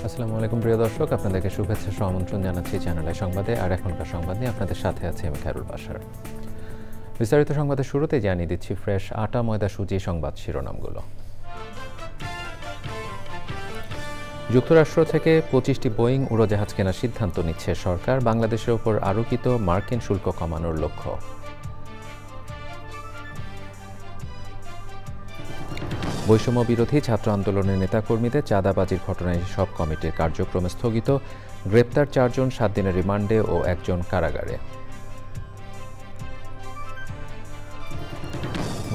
আসসালামু আলাইকুম প্রিয় দর্শক, আপনাদেরকে শুভেচ্ছা ও আমন্ত্রণ জানাচ্ছি চ্যানেল সংবাদে। আর এখনকার সংবাদ নিয়ে আপনাদের সাথে আছি আমি খায়রুল বাশার। বিস্তারিত সংবাদের শুরুতেই জানিয়ে দিচ্ছি ফ্রেশ আটা ময়দা সুজি সংবাদ শিরোনামগুলো। যুক্তরাষ্ট্র থেকে 25টি বোয়িং উড়োজাহাজ কেনার সিদ্ধান্ত নিচ্ছে সরকার। বাংলাদেশের ওপর আরোপিত মার্কিন শুল্ক কমানোর লক্ষ্য। বৈষম্য বিরোধী ছাত্র আন্দোলনের নেতাকর্মীদের চাঁদাবাজির ঘটনায় সব কমিটির কার্যক্রম স্থগিত। গ্রেপ্তার 4 জন 7 দিনের রিমান্ডে ও 1 জন কারাগারে।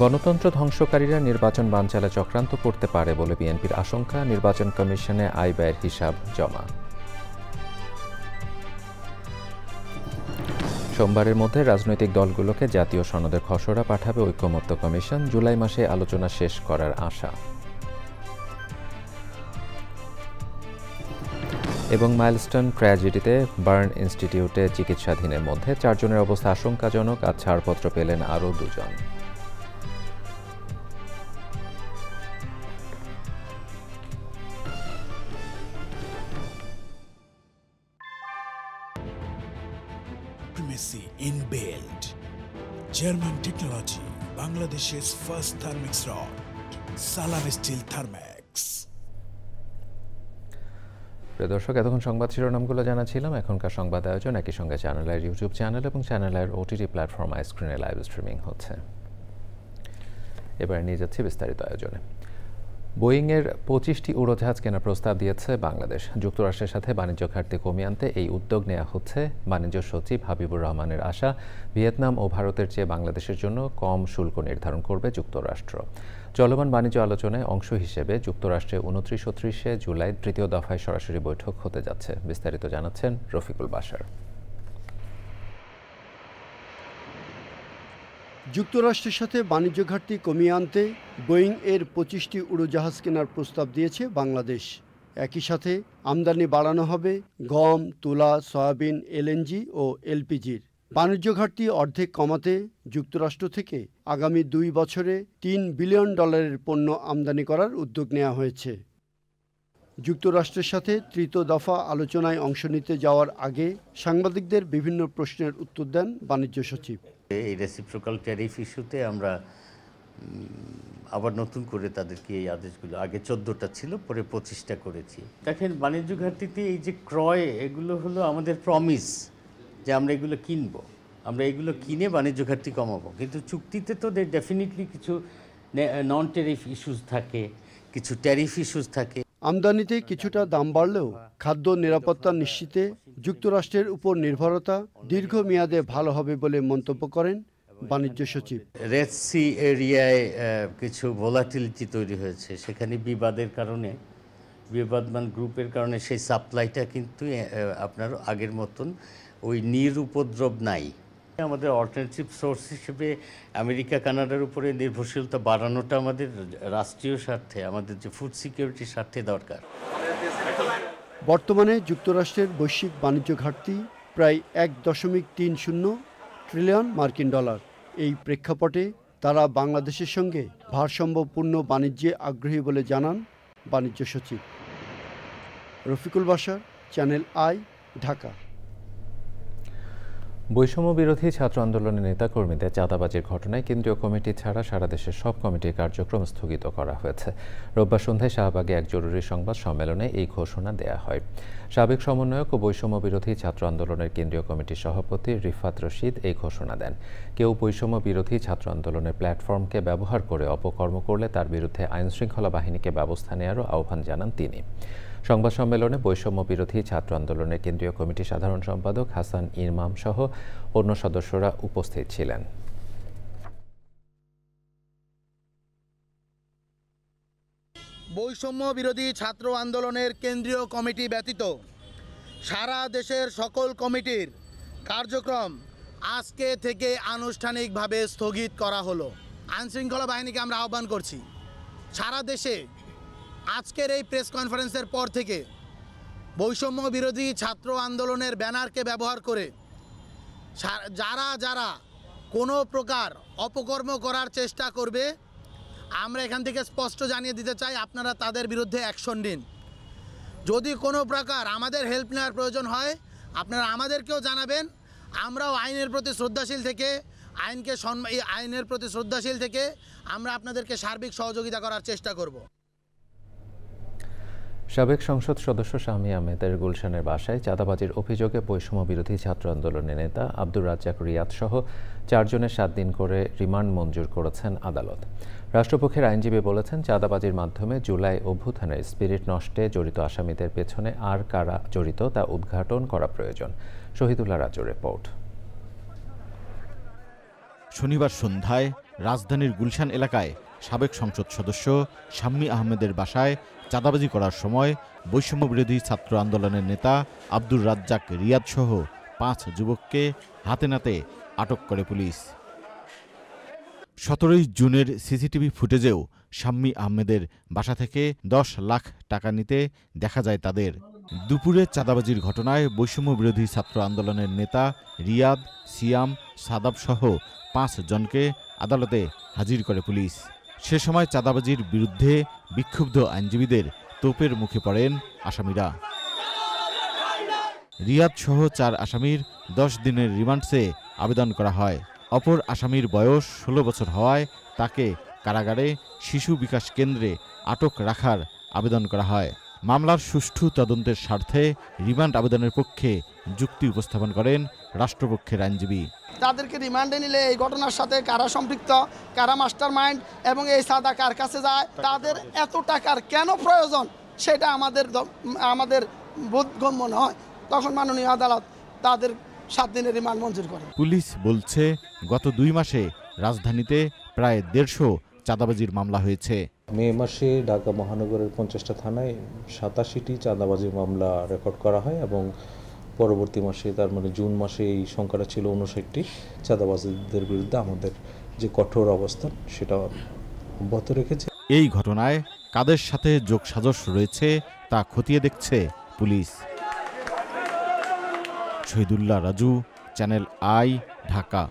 গণতন্ত্র ধ্বংসকারীরা নির্বাচন বানচালে চক্রান্ত করতে পারে বলে বিএনপির আশঙ্কা। নির্বাচন কমিশনে আয় ব্যয়ের হিসাব জমা। সোমবারের মধ্যে রাজনৈতিক দলগুলোকে জাতীয় সনদের খসড়া পাঠাবে ঐকমত্য কমিশন। জুলাই মাসে আলোচনা শেষ করার আশা। এবং মাইলস্টোন ট্র্যাজেডিতে বার্ন ইনস্টিটিউটে চিকিৎসাধীনের মধ্যে 4 জনের অবস্থা আশঙ্কাজনক। আজ ছাড়পত্র পেলেন আরও 2 জন। Inbuilt German technology, Bangladesh's first thermix rod, Salam Steel Thermax. প্রিয় দর্শক, এতক্ষণ সংবাদ শিরোনামগুলো জানাছিলাম। এখনকার সংবাদ আয়োজন একই সঙ্গে চ্যানেলের ইউটিউব চ্যানেল এবং চ্যানেলের ওটিটি প্ল্যাটফর্ম আইস্ক্রিনে লাইভ স্ট্রিমিং হচ্ছে। এবারে নিয়ে যাচ্ছি বিস্তারিত আয়োজনে। বোয়িংয়ের 25টি উড়োজাহাজ কেনার প্রস্তাব দিয়েছে বাংলাদেশ। যুক্তরাষ্ট্রের সাথে বাণিজ্য ঘাটতি কমিয়ে আনতে এই উদ্যোগ নেওয়া হচ্ছে। বাণিজ্য সচিব হাবিবুর রহমানের আশা, ভিয়েতনাম ও ভারতের চেয়ে বাংলাদেশের জন্য কম শুল্ক নির্ধারণ করবে যুক্তরাষ্ট্র। চলমান বাণিজ্য আলোচনায় অংশ হিসেবে যুক্তরাষ্ট্রে 29-30 জুলাই তৃতীয় দফায় সরাসরি বৈঠক হতে যাচ্ছে। বিস্তারিত জানাচ্ছেন রফিকুল বাশার। যুক্তরাষ্ট্রের সাথে বাণিজ্য ঘাটতি কমিয়ে আনতে বোয়িং এর 25টি উড়োজাহাজ কেনার প্রস্তাব দিয়েছে বাংলাদেশ। একই সাথে আমদানি বাড়ানো হবে গম, তুলা, সয়াবিন, এলএনজি ও এলপিজির। বাণিজ্য ঘাটতি অর্ধেক কমাতে যুক্তরাষ্ট্র থেকে আগামী 2 বছরে $3 বিলিয়ন পণ্য আমদানি করার উদ্যোগ নেওয়া হয়েছে। যুক্তরাষ্ট্রের সাথে তৃতীয় দফা আলোচনায় অংশ নিতে যাওয়ার আগে সাংবাদিকদের বিভিন্ন প্রশ্নের উত্তর দেন বাণিজ্য সচিব। এই রেসিপ্রোকাল ট্যারিফ ইস্যুতে আমরা আবার নতুন করে তাদেরকে এই আদেশগুলো, আগে 14টা ছিল, পরে 25টা করেছি। দেখেন, বাণিজ্য ঘাটতিতে এই যে ক্রয়, এগুলো হলো আমাদের প্রমিস যে আমরা এগুলো কিনবো, আমরা এগুলো কিনে বাণিজ্য ঘাটতি কমাবো। কিন্তু চুক্তিতে তো ডেফিনেটলি কিছু নন ট্যারিফ ইস্যুস থাকে, কিছু ট্যারিফ ইস্যুস থাকে। আমদানিতে কিছুটা দাম বাড়লেও খাদ্য নিরাপত্তা নিশ্চিতে যুক্তরাষ্ট্রের উপর নির্ভরতা দীর্ঘমেয়াদে ভালো হবে বলে মন্তব্য করেন বাণিজ্য সচিব। রেড সি এরিয়ায় কিছু ভোলাটিলিটি তৈরি হয়েছে, সেখানে বিবাদের কারণে, বিবাদমান গ্রুপের কারণে সেই সাপ্লাইটা কিন্তু আপনার আগের মতন ওই নিরুপদ্রব নাই। আমাদের অল্টারনেটিভ সোর্স হিসেবে আমেরিকা, কানাডার উপরে নির্ভরশীলতা বাড়ানোটা আমাদের রাষ্ট্রীয় স্বার্থে, আমাদের যে ফুড সিকিউরিটির স্বার্থে দরকার। বর্তমানে যুক্তরাষ্ট্রের বৈশ্বিক বাণিজ্য ঘাটতি প্রায় $1.30 ট্রিলিয়ন মার্কিন ডলার। এই প্রেক্ষাপটে তারা বাংলাদেশের সঙ্গে ভারসাম্যপূর্ণ বাণিজ্যে আগ্রহী বলে জানান বাণিজ্য সচিব। Rafiqul Bashar, channel I, Dhaka. বৈষম্য বিরোধী ছাত্র আন্দোলনের নেতাকর্মীদের চাঁদাবাজির ঘটনায় কেন্দ্রীয় কমিটি ছাড়া সারা দেশের সব কমিটির কার্যক্রম স্থগিত করা হয়েছে। রোববার সন্ধ্যায় শাহবাগে এক জরুরি সংবাদ সম্মেলনে এই ঘোষণা দেয়া হয়। সাবেক সমন্বয়ক ও বৈষম্য বিরোধী ছাত্র আন্দোলনের কেন্দ্রীয় কমিটির সভাপতি রিফাত রশিদ এই ঘোষণা দেন। কেউ বৈষম্য বিরোধী ছাত্র আন্দোলনের প্ল্যাটফর্মকে ব্যবহার করে অপকর্ম করলে তার বিরুদ্ধে আইনশৃঙ্খলা বাহিনীকে ব্যবস্থা নেওয়ারও আহ্বান জানান তিনি। সংবাদ সম্মেলনে বৈষম্য বিরোধী ছাত্র আন্দোলনের কেন্দ্রীয় কমিটির সাধারণ সম্পাদক হাসান ইমাম সহ অন্য সদস্যরা উপস্থিত ছিলেন। বৈষম্য বিরোধী ছাত্র আন্দোলনের কেন্দ্রীয় কমিটি ব্যতীত সারা দেশের সকল কমিটির কার্যক্রম আজকে থেকে আনুষ্ঠানিকভাবে স্থগিত করা হলো। আইনশৃঙ্খলা বাহিনীকে আমরা আহ্বান করছি, সারা দেশে আজকের এই প্রেস কনফারেন্সের পর থেকে বৈষম্য বিরোধী ছাত্র আন্দোলনের ব্যানারকে ব্যবহার করে যারা যারা কোনো প্রকার অপকর্ম করার চেষ্টা করবে, আমরা এখান থেকে স্পষ্ট জানিয়ে দিতে চাই, আপনারা তাদের বিরুদ্ধে অ্যাকশন নিন। যদি কোনো প্রকার আমাদের হেল্প নেওয়ার প্রয়োজন হয় আপনারা আমাদেরকেও জানাবেন। আমরাও আইনের প্রতি শ্রদ্ধাশীল থেকে আইনের প্রতি শ্রদ্ধাশীল থেকে আমরা আপনাদেরকে সার্বিক সহযোগিতা করার চেষ্টা করব। সাবেক সংসদ সদস্য শামী আহমেদের গুলশানের বাসায় চাঁদাবাজির অভিযোগে বৈষম্য বিরোধী ছাত্র আন্দোলনের নেতা আব্দুর রাজ্জাক রিয়াদ সহ 4 জনের 7 দিন করে রিমান্ড মঞ্জুর করেছেন আদালত। রাষ্ট্রপক্ষের আইনজীবী বলেছেন, চাঁদাবাজির মাধ্যমে জুলাই অভ্যুত্থানের স্পিরিট নষ্টে জড়িত আসামিদের পেছনে আর কারা জড়িত তা উদ্ঘাটন করা প্রয়োজন। শহীদুল্লাহ রাজুর রিপোর্ট। শনিবার সন্ধ্যায় রাজধানীর গুলশান এলাকায় সাবেক সংসদ সদস্য শাম্মী আহমেদের বাসায় চাঁদাবাজি করার সময় বৈষম্য বিরোধী ছাত্র আন্দোলনের নেতা আব্দুর রাজ্জাক রিয়াদ সহ 5 যুবককে হাতে নাতে আটক করে পুলিশ। 17 জুনের সিসিটিভি ফুটেজেও শাম্মী আহমেদের বাসা থেকে 10 লাখ টাকা নিতে দেখা যায় তাদের। দুপুরে চাঁদাবাজির ঘটনায় বৈষম্য বিরোধী ছাত্র আন্দোলনের নেতা রিয়াদ, সিয়াম, সাদাব সহ 5 জনকে আদালতে হাজির করে পুলিশ। সে সময় চাঁদাবাজির বিরুদ্ধে বিক্ষুব্ধ আইনজীবীদের তোপের মুখে পড়েন আসামিরা। রিয়াদ সহ 4 আসামির 10 দিনের রিমান্ড চেয়ে আবেদন করা হয়। অপর আসামির বয়স 16 বছর হওয়ায় তাকে কারাগারে শিশু বিকাশ কেন্দ্রে আটক রাখার আবেদন করা হয়। মামলার সুষ্ঠু তদন্তের স্বার্থে রিমান্ড আবেদনের পক্ষে যুক্তি উপস্থাপন করেন রাষ্ট্রপক্ষের আইনজীবী। তাদেরকে রিমান্ডে নিলে এই ঘটনার সাথে কারা সম্পৃক্ত, কারা মাস্টার মাইন্ড এবং এই সাদা কার কাছে যায়, তাদের এত টাকার কেন প্রয়োজন সেটা আমাদের বোধগম্য নয়। তখন মাননীয় আদালত তাদের 7 দিনের রিমান্ড মঞ্জুর করে। পুলিশ বলছে, গত 2 মাসে রাজধানীতে প্রায় 150 চাঁদাবাজির মামলা হয়েছে। মে মাসে ঢাকা মহানগরের 50টা থানায় 87টি চাঁদাবাজির মামলা রেকর্ড করা হয় এবং পরবর্তী মাসে তার মানে জুন মাসে এই সংখ্যাটা ছিল 59টি। চাঁদাবাজদের বিরুদ্ধে আমাদের যে কঠোর অবস্থান সেটা অব্যাহত রেখেছে। এই ঘটনায় কাদের সাথে যোগসাজশ রয়েছে তা খতিয়ে দেখছে police. Shahidullah Raju, channel I, Dhaka.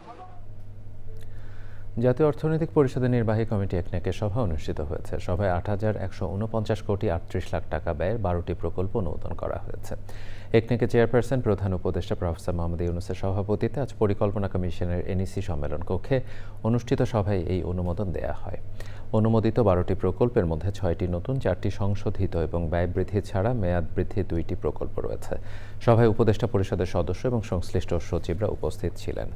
জাতীয় অর্থনৈতিক পরিষদের নির্বাহী কমিটি একনেকের সভা অনুষ্ঠিত হয়েছে। সভায় 8,149 কোটি 38 লাখ টাকা ব্যয়ের 12টি প্রকল্প অনুমোদন করা হয়েছে। একনেকের চেয়ারপারসন প্রধান উপদেষ্টা প্রফেসর মোহাম্মদ ইউনূসের সভাপতিত্বে আজ পরিকল্পনা কমিশনের এনইসি সম্মেলন কক্ষে অনুষ্ঠিত সভায় এই অনুমোদন দেয়া হয়। অনুমোদিত 12টি প্রকল্পের মধ্যে 6টি নতুন, 4টি সংশোধিত এবং ব্যয় বৃদ্ধি ছাড়া মেয়াদ বৃদ্ধির 2টি প্রকল্প রয়েছে। সভায় উপদেষ্টা পরিষদের সদস্য এবং সংশ্লিষ্ট সচিবরা উপস্থিত ছিলেন।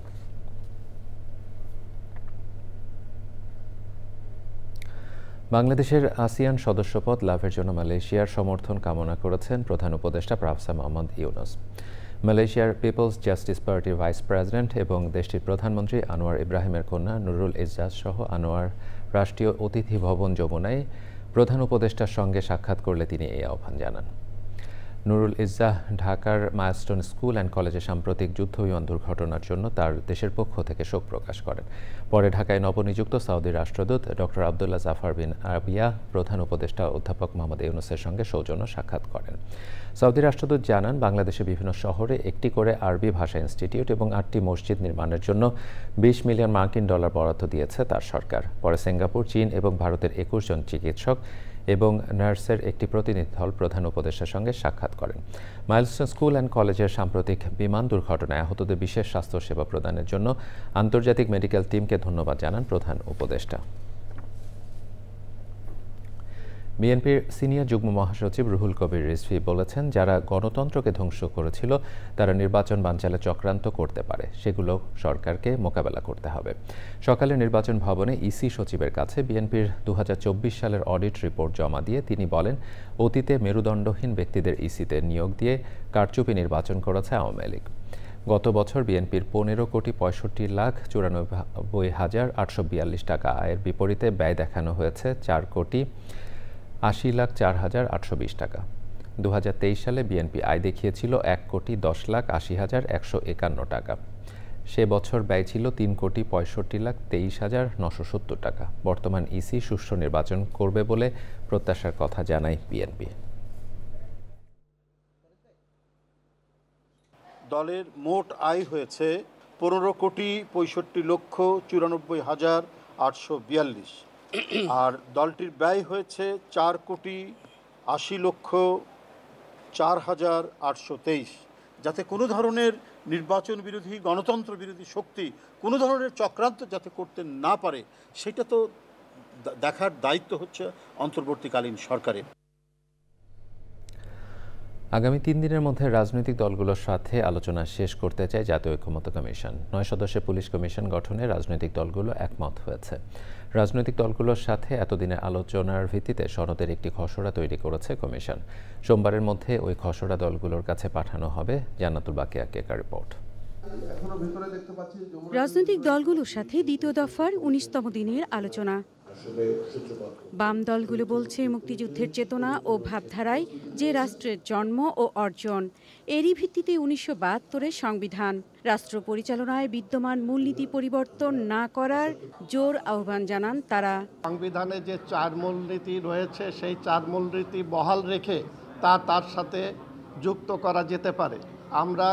বাংলাদেশের আসিয়ান সদস্যপদ লাভের জন্য মালয়েশিয়ার সমর্থন কামনা করেছেন প্রধান উপদেষ্টা প্রফেসর মোহাম্মদ ইউনূস। মালয়েশিয়ার পিপলস জাস্টিস পার্টির ভাইস প্রেসিডেন্ট এবং দেশটির প্রধানমন্ত্রী আনোয়ার ইব্রাহিমের কন্যা নুরুল ইজ্জাজ সহ আনোয়ার রাষ্ট্রীয় অতিথি ভবন যমুনায় প্রধান উপদেষ্টার সঙ্গে সাক্ষাৎ করলে তিনি এই আহ্বান জানান। নুরুল ইজ্জাহ ঢাকার মাইলস্টোন স্কুল অ্যান্ড কলেজে সাম্প্রতিক যুদ্ধবিমান দুর্ঘটনার জন্য তার দেশের পক্ষ থেকে শোক প্রকাশ করেন। পরে ঢাকায় নবনিযুক্ত সৌদি রাষ্ট্রদূত ডক্টর আবদুল্লাহ জাফর বিন আরবিয়া প্রধান উপদেষ্টা অধ্যাপক মোহাম্মদ ইউনূসের সঙ্গে সৌজন্য সাক্ষাৎ করেন। সৌদি রাষ্ট্রদূত জানান, বাংলাদেশের বিভিন্ন শহরে একটি করে আরবি ভাষা ইনস্টিটিউট এবং 8টি মসজিদ নির্মাণের জন্য $20 মিলিয়ন বরাদ্দ দিয়েছে তার সরকার। পরে সিঙ্গাপুর, চীন এবং ভারতের 21 জন চিকিৎসক এবং নার্সের একটি প্রতিনিধি দল প্রধান উপদেষ্টার সঙ্গে সাক্ষাৎ করেন। মাইলস্টোন স্কুল অ্যান্ড কলেজের সাম্প্রতিক বিমান দুর্ঘটনায় আহতদের বিশেষ স্বাস্থ্যসেবা প্রদানের জন্য আন্তর্জাতিক মেডিকেল টিমকে ধন্যবাদ জানান প্রধান উপদেষ্টা। বিএনপির সিনিয়র যুগ্ম মহাসচিব রুহুল কবির রিজভী বলেছেন, যারা গণতন্ত্রকে ধ্বংস করেছিল তারা নির্বাচন বানচালে চক্রান্ত করতে পারে, সেগুলো সরকারকে মোকাবেলা করতে হবে। সকালে নির্বাচন ভবনে ইসি সচিবের কাছে বিএনপির 2024 সালের অডিট রিপোর্ট জমা দিয়ে তিনি বলেন, অতীতে মেরুদণ্ডহীন ব্যক্তিদের ইসিতে নিয়োগ দিয়ে কারচুপি নির্বাচন করেছে আওয়ামী লীগ। গত বছর বিএনপির 15,65,94,842 টাকা আয়ের বিপরীতে ব্যয় দেখানো হয়েছে 4,80,04,820 টাকা। 2023 সালে বিএনপি আয় দেখিয়েছিল 1,10,80,151 টাকা। সে বছর ব্যয় ছিল 3,65,23,970 টাকা। বর্তমান ইসি সুষ্ঠু নির্বাচন করবে বলে প্রত্যাশার কথা জানায় বিএনপি। দলের মোট আয় হয়েছে 15,65,94,842 আর দলটির ব্যয় হয়েছে 4,80,00,00,000 4823, যাতে কোনো ধরনের নির্বাচন বিরোধী গণতন্ত্র বিরোধী শক্তি কোনো ধরনের চক্রান্ত যাতে করতে না পারে, সেটা তো দেখার দায়িত্ব হচ্ছে অন্তর্বর্তীকালীন সরকারের। আগামী 3 দিনের মধ্যে রাজনৈতিক দলগুলোর সাথে আলোচনা শেষ করতে চায় জাতীয় ঐকমত্য কমিশন। 9 সদস্যের পুলিশ কমিশন গঠনে রাজনৈতিক দলগুলো একমত হয়েছে। রাজনৈতিক দলগুলোর সাথে এতদিনের আলোচনার ভিত্তিতে সনদের একটি খসড়া তৈরি করেছে কমিশন। সোমবারের মধ্যে ওই খসড়া দলগুলোর কাছে পাঠানো হবে। জান্নাতুল বাকিয়া কেকা রিপোর্ট। রাজনৈতিক দলগুলোর সাথে দ্বিতীয় দফার 19তম দিনের আলোচনা। বাম দলগুলো বলছে মুক্তিযুদ্ধের চেতনা ও ভাবধারায় যে রাষ্ট্রের জন্ম ও অর্জন, এরই ভিত্তিতে 1972-এর সংবিধান রাষ্ট্র পরিচালনায় বিদ্যমান মূলনীতি পরিবর্তন না করার জোর আহ্বান জানান তারা। সংবিধানে যে 4 মূলনীতি রয়েছে সেই 4 মূলনীতি বহাল রেখে তার সাথে যুক্ত করা যেতে পারে। আমরা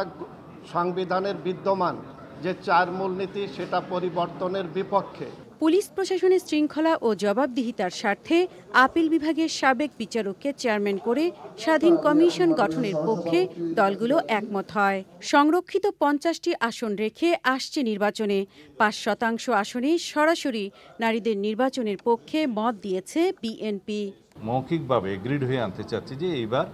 সংবিধানের বিদ্যমান যে 4 মূলনীতি সেটা পরিবর্তনের বিপক্ষে। পুলিশ প্রশাসনের শৃঙ্খলা ও জবাবদিহিতার স্বার্থে আপিল বিভাগের সাবেক বিচারককে চেয়ারম্যান করে স্বাধীন কমিশন গঠনের পক্ষে দলগুলো একমত হয়। সংরক্ষিত 50টি আসন রেখে আসছে নির্বাচনে 5% আসনে সরাসরি নারীদের নির্বাচনের পক্ষে মত দিয়েছে বিএনপি। মৌখিকভাবে এগ্রিড হয়ে আনতে চাচ্ছি যে এইবার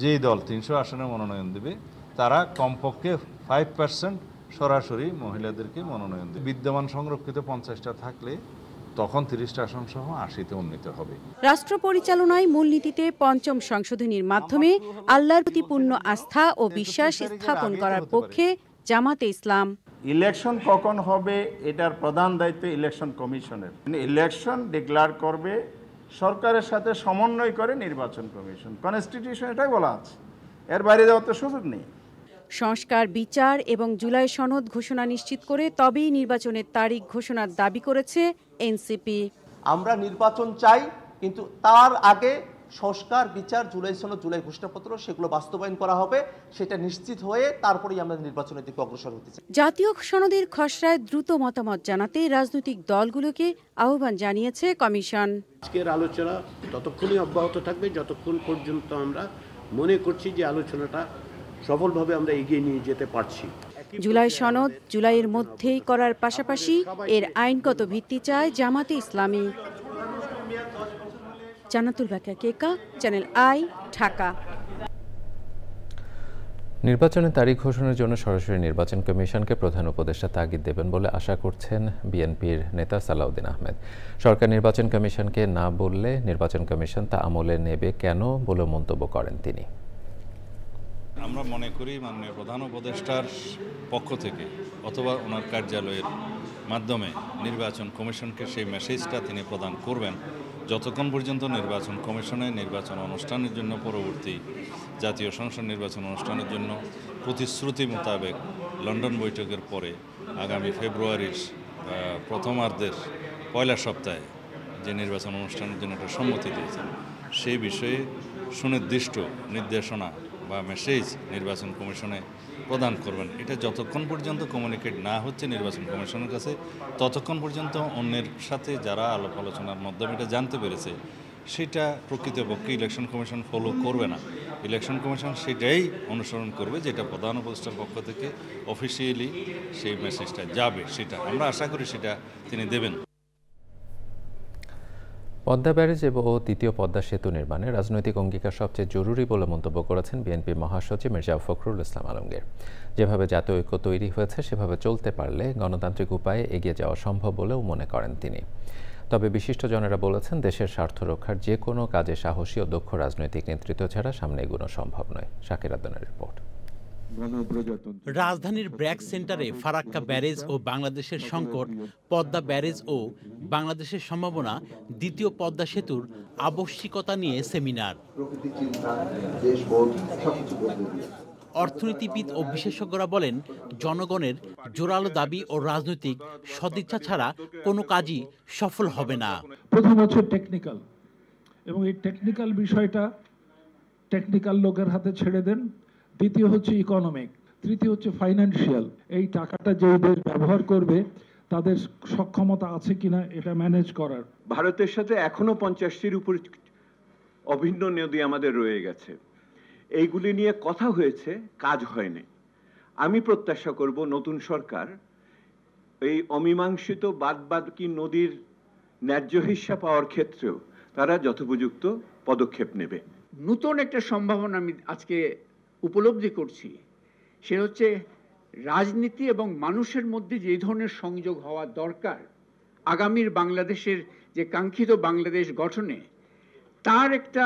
যেই দল 300 আসনে মনোনয়ন দেবে তারা কমপক্ষে 5% সরাসরি মহিলাদেরকে মনোনয়ন দেবে। বিদ্যমান সংরক্ষিত 50টা থাকলে তখন 30টা আসন সহ 80-তে উন্নীত হবে। রাষ্ট্র পরিচালনায় মূলনীতিতে 5ম সংশোধনীর মাধ্যমে আল্লাহর প্রতি পূর্ণ আস্থা ও বিশ্বাস স্থাপন করার পক্ষে জামাতে ইসলাম। ইলেকশন কখন হবে এটার প্রধান দায়িত্ব ইলেকশন কমিশনের। ইলেকশন ডিক্লেয়ার করবে সরকারের সাথে সমন্বয় করে নির্বাচন কমিশন। কনস্টিটিউশন এটাই বলা আছে, এর বাইরে যাওয়ার তো সুযোগ নেই। সংস্কার, বিচার এবং জুলাই সনদ ঘোষণা নিশ্চিত করে তবেই নির্বাচনের তারিখ ঘোষণার দাবি করেছে এনসিপি। আমরা নির্বাচন চাই, কিন্তু তার আগে সংস্কার, বিচার, জুলাই সনদ, জুলাই ঘোষণাপত্র সেগুলো বাস্তবায়ন করা হবে, সেটা নিশ্চিত হয়ে তারপরেই আমরা নির্বাচনের দিকে অগ্রসর হতে চাই। জাতীয় সনদের খসড়ায় দ্রুত মতামত জানাতে রাজনৈতিক দলগুলোকে আহ্বান জানিয়েছে কমিশন। আজকের আলোচনা ততক্ষণই অব্যাহত থাকবে যতক্ষণ পর্যন্ত আমরা মনে করছি যে আলোচনাটা সফলভাবে আমরা এগিয়ে নিয়ে যেতে পারছি। জুলাই সনদ জুলাইয়ের মধ্যেই করার পাশাপাশি এর আইনগত ভিত্তি চায় জামাতে ইসলামী। জান্নাতুল বাকিয়া কেকা, চ্যানেল আই, ঢাকা। নির্বাচনের তারিখ ঘোষণার জন্য সরাসরি নির্বাচন কমিশনকে প্রধান উপদেষ্টা তাগিদ দেবেন বলে আশা করছেন বিএনপির নেতা সালাউদ্দিন আহমেদ। সরকার নির্বাচন কমিশনকে না বললে নির্বাচন কমিশন তা আমলে নেবে কেন বলে মন্তব্য করেন তিনি। আমরা মনে করি মাননীয় প্রধান উপদেষ্টার পক্ষ থেকে অথবা ওনার কার্যালয়ের মাধ্যমে নির্বাচন কমিশনকে সেই মেসেজটা তিনি প্রদান করবেন যতক্ষণ পর্যন্ত নির্বাচন কমিশনের নির্বাচন অনুষ্ঠানের জন্য পরবর্তী জাতীয় সংসদ নির্বাচন অনুষ্ঠানের জন্য প্রতিশ্রুতি মোতাবেক লন্ডন বৈঠকের পরে আগামী ফেব্রুয়ারির প্রথমার্ধের পয়লা সপ্তাহে যে নির্বাচন অনুষ্ঠানের জন্য একটা সম্মতি দিয়েছেন সেই বিষয়ে সুনির্দিষ্ট নির্দেশনা বা মেসেজ নির্বাচন কমিশনে প্রদান করবেন। এটা যতক্ষণ পর্যন্ত কমিউনিকেট না হচ্ছে নির্বাচন কমিশনের কাছে ততক্ষণ পর্যন্ত অন্যের সাথে যারা আলাপ আলোচনার মাধ্যমে এটা জানতে পেরেছে সেটা প্রকৃতপক্ষে ইলেকশন কমিশন ফলো করবে না। ইলেকশন কমিশন সেটাই অনুসরণ করবে যেটা প্রধান উপদেষ্টার পক্ষ থেকে অফিসিয়ালি সেই মেসেজটা যাবে, সেটা আমরা আশা করি সেটা তিনি দেবেন। পদ্মা ব্যারেজ ও দ্বিতীয় পদ্মা সেতু নির্মাণে রাজনৈতিক অঙ্গীকার সবচেয়ে জরুরি বলে মন্তব্য করেছেন বিএনপির মহাসচিব মির্জা ফখরুল ইসলাম আলমগীর। যেভাবে জাতীয় ঐক্য তৈরি হয়েছে সেভাবে চলতে পারলে গণতান্ত্রিক উপায়ে এগিয়ে যাওয়া সম্ভব বলেও মনে করেন তিনি। তবে বিশিষ্টজনেরা বলেছেন দেশের স্বার্থ রক্ষার যে কোনো কাজে সাহসী ও দক্ষ রাজনৈতিক নেতৃত্ব ছাড়া সামনে এগোনো সম্ভব নয়। শাকির আদনানের রিপোর্ট। রাজধানীর ব্র্যাক সেন্টারে ফারাক্কা ব্যারেজ ও বাংলাদেশের সংকট, পদ্মা ব্যারেজ ও বাংলাদেশের সম্ভাবনা, দ্বিতীয় পদ্মা সেতুর আবশ্যিকতা নিয়ে সেমিনার। অর্থনীতিবিদ ও বিশেষজ্ঞরা বলেন জনগণের জোরালো দাবি ও রাজনৈতিক সদিচ্ছা ছাড়া কোনো কাজই সফল হবে না। প্রথম হচ্ছে টেকনিক্যাল, এবং এই টেকনিক্যাল বিষয়টা টেকনিক্যাল লোকের হাতে ছেড়ে দেন। দ্বিতীয় হচ্ছে ইকোনমিক, তৃতীয় হচ্ছে ফাইন্যান্সিয়াল। এই টাকাটা যে দেশ ব্যবহার করবে তাদের সক্ষমতা আছে কিনা এটা ম্যানেজ করার। ভারতের সাথে এখনো 50টির উপর অভিন্ন নদী আমাদের রয়ে গেছে। এইগুলি নিয়ে কথা হয়েছে, কাজ হয়নি। আমি প্রত্যাশা করব নতুন সরকার এই অমীমাংসিত বাদবাকি নদীর ন্যায্য হিস্সা পাওয়ার ক্ষেত্রেও তারা যথোপযুক্ত পদক্ষেপ নেবে। নতুন একটা সম্ভাবনা আমি আজকে উপলব্ধি করছি, সে হচ্ছে রাজনীতি এবং মানুষের মধ্যে যে ধরনের সংযোগ হওয়া দরকার আগামীর বাংলাদেশের যে কাঙ্ক্ষিত বাংলাদেশ গঠনে, তার একটা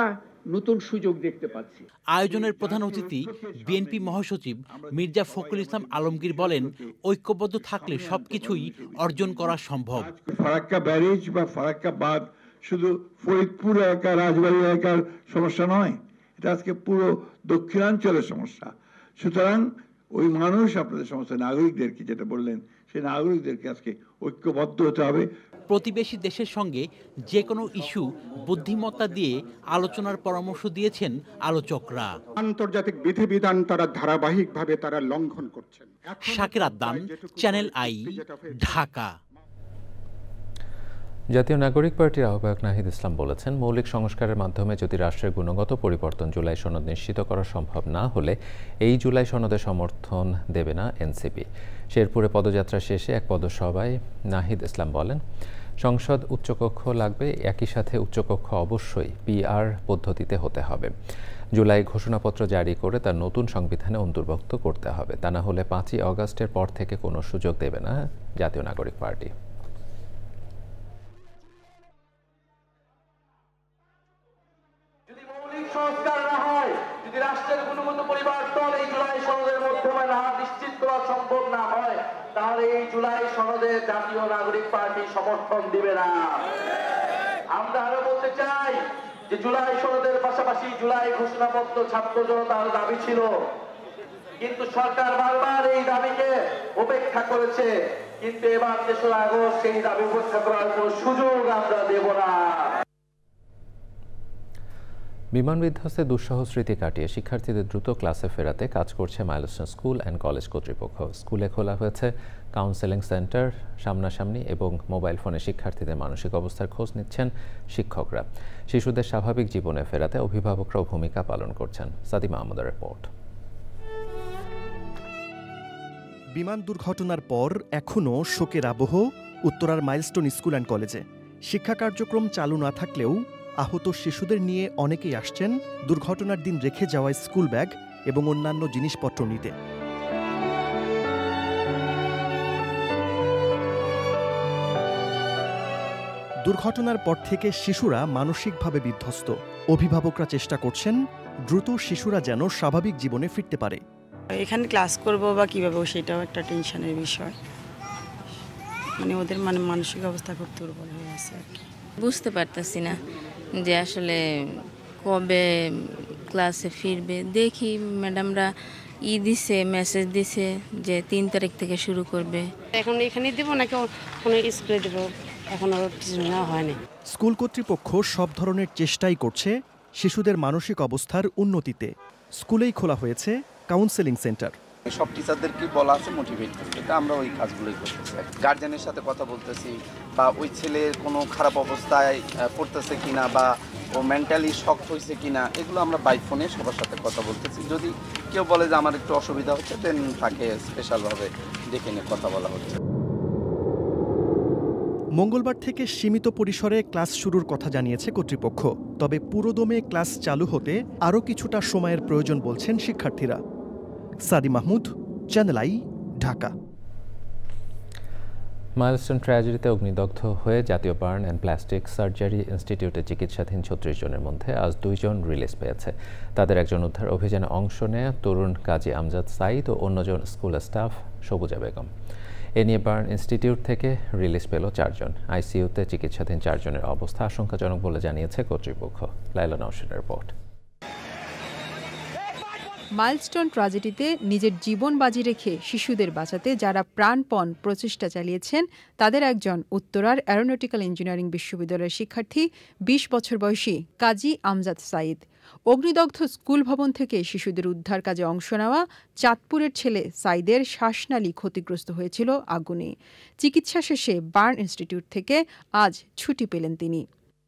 নতুন সুযোগ দেখতে পাচ্ছি। আয়োজনের প্রধান অতিথি বিএনপি মহাসচিব মির্জা ফখরুল ইসলাম আলমগীর বলেন, ঐক্যবদ্ধ থাকলে সবকিছুই অর্জন করা সম্ভব। ফারাক্কা ব্যারেজ বা ফারাক্কা বাঁধ শুধু ফরিদপুর এলাকা, রাজবাড়ী এলাকার সমস্যা নয়, এটা আজকে পুরো দক্ষিণাঞ্চলের সমস্যা। সুতরাং ওই মানুষ, আপনাদের সমস্ত নাগরিকদেরকে যেটা বললেন, সেই নাগরিকদেরকে আজকে ঐক্যবদ্ধ হতে হবে। প্রতিবেশী দেশের সঙ্গে যে কোনো ইস্যু বুদ্ধিমত্তা দিয়ে আলোচনার পরামর্শ দিয়েছেন আলোচকরা। আন্তর্জাতিক বিধিবিধান তারা ধারাবাহিকভাবে তারা লঙ্ঘন করছেন। Shakir Addan, Channel I, Dhaka. জাতীয় নাগরিক পার্টির আহ্বায়ক নাহিদ ইসলাম বলেছেন, মৌলিক সংস্কারের মাধ্যমে যদি রাষ্ট্রের গুণগত পরিবর্তন জুলাই সনদ নিশ্চিত করা সম্ভব না হলে এই জুলাই সনদে সমর্থন দেবে না এনসিপি। শেরপুরে পদযাত্রা শেষে এক পদসভায় নাহিদ ইসলাম বলেন, সংসদ উচ্চকক্ষ লাগবে, একই সাথে উচ্চকক্ষ অবশ্যই পিআর পদ্ধতিতে হতে হবে। জুলাই ঘোষণাপত্র জারি করে তার নতুন সংবিধানে অন্তর্ভুক্ত করতে হবে, তা না হলে 5ই অগাস্টের পর থেকে কোনো সুযোগ দেবে না জাতীয় নাগরিক পার্টি। সংস্কার না হয়, যদি রাষ্ট্রের গুণগত পরিবর্তন এই জুলাই সনদের মাধ্যমে না নিশ্চিত করা সম্ভব না হয়, তাহলে এই জুলাই সনদে জাতীয় নাগরিক পার্টি সমর্থন দিবে না। আমরা আরো বলতে চাই যে জুলাই সনদের পাশাপাশি জুলাই ঘোষণাপত্র ছাত্র জনতার দাবি ছিল, কিন্তু সরকার বারবার এই দাবিকে উপেক্ষা করেছে। কিন্তু এবার 3রা আগস্ট সেই দাবি উপেক্ষা করার কোনো সুযোগ আমরা দেব না। বিমান বিধ্বস্তে দুঃসহ স্মৃতি কাটিয়ে শিক্ষার্থীদের দ্রুত ক্লাসে ফেরাতে কাজ করছে মাইলস্টোন স্কুল অ্যান্ড কলেজ কর্তৃপক্ষ। স্কুলে খোলা হয়েছে কাউন্সেলিং সেন্টার, সামনাসামনি এবং মোবাইল ফোনে শিক্ষার্থীদের মানসিক অবস্থার খোঁজ নিচ্ছেন শিক্ষকরা। শিশুদের স্বাভাবিক জীবনে ফেরাতে অভিভাবকরাও ভূমিকা পালন করছেন। সাদিমা আহমদের রিপোর্ট। বিমান দুর্ঘটনার পর এখনও শোকের আবহ উত্তরার মাইলস্টোন স্কুল অ্যান্ড কলেজে। শিক্ষা কার্যক্রম চালু না থাকলেও আহত শিশুদের নিয়ে অনেকেই আসছেন দুর্ঘটনার দিন রেখে যাওয়া স্কুল ব্যাগ এবং অন্যান্য জিনিসপত্র নিতে। দুর্ঘটনার পর থেকে শিশুরা মানসিকভাবে বিধ্বস্ত। অভিভাবকরা চেষ্টা করছেন দ্রুত শিশুরা যেন স্বাভাবিক জীবনে ফিরতে পারে। এখানে ক্লাস করব বা কীভাবে, সেটাও একটা টেনশনের বিষয়। ওদের মানসিক অবস্থা খুব দুর্বল হয়ে আছে আর কি। বুঝতে পারতেছি না যে আসলে কবে ক্লাসে ফিরবে। দেখি ম্যাডামরা দিছে, মেসেজ দিছে যে 3 তারিখ থেকে শুরু করবে। এখন এখানে দেবো নাকি কোনো স্কুলে দেবো, এখনো কিছু নেওয়া হয়নি। স্কুল কর্তৃপক্ষ সব ধরনের চেষ্টাই করছে শিশুদের মানসিক অবস্থার উন্নতিতে। স্কুলেই খোলা হয়েছে কাউন্সেলিং সেন্টার। সব টিচারদেরকে বলা আছে মোটিভেট করতে, আমরা ওই কাজগুলোই করতেছি। গার্জেনের সাথে কথা বলতেছি, বা ওই ছেলের কোনো খারাপ অবস্থায় পড়তেছে কিনা বা ও মেন্টালি শক হয়েছে কিনা, এগুলো আমরা বাই ফোনে সবার সাথে কথা বলতেছি। যদি কেউ বলে যে আমার একটু অসুবিধা হচ্ছে, দেন তাকে স্পেশালভাবে ডেকে নিয়ে কথা বলা হচ্ছে। মঙ্গলবার থেকে সীমিত পরিসরে ক্লাস শুরুর কথা জানিয়েছে কর্তৃপক্ষ। তবে পুরোদমে ক্লাস চালু হতে আরও কিছুটা সময়ের প্রয়োজন বলছেন শিক্ষার্থীরা। Sadi Mahmud, Channel I, Dhaka. Milestone ট্র্যাজেডিতে অগ্নিদগ্ধ হয়ে জাতীয় বার্ন অ্যান্ড প্লাস্টিক সার্জারি ইনস্টিটিউটে চিকিৎসাধীন 36 জনের মধ্যে আজ 2 জন রিলিজ পেয়েছে। তাদের একজন উদ্ধার অভিযানে অংশ নেয় তরুণ কাজী আমজাদ সাইদ ও অন্যজন স্কুল স্টাফ সবুজা বেগম। এ নিয়ে বার্ন ইনস্টিটিউট থেকে রিলিজ পেল 4 জন। আইসিইউতে চিকিৎসাধীন 4 জনের অবস্থা আশঙ্কাজনক বলে জানিয়েছে কর্তৃপক্ষ। লাইলা নওশিনের রিপোর্ট। মাইলস্টোন ট্র্যাজেডিতে নিজের জীবন বাজি রেখে শিশুদের বাঁচাতে যারা প্রাণপণ প্রচেষ্টা চালিয়েছেন তাদের একজন উত্তরার অ্যারোনটিক্যাল ইঞ্জিনিয়ারিং বিশ্ববিদ্যালয়ের শিক্ষার্থী 20 বছর বয়সী কাজী আমজাদ সাইদ। অগ্নিদগ্ধ স্কুল ভবন থেকে শিশুদের উদ্ধার কাজে অংশ নেওয়া চাঁদপুরের ছেলে সাইদের শ্বাসনালী ক্ষতিগ্রস্ত হয়েছিল আগুনে। চিকিৎসা শেষে বার্ন ইনস্টিটিউট থেকে আজ ছুটি পেলেন তিনি।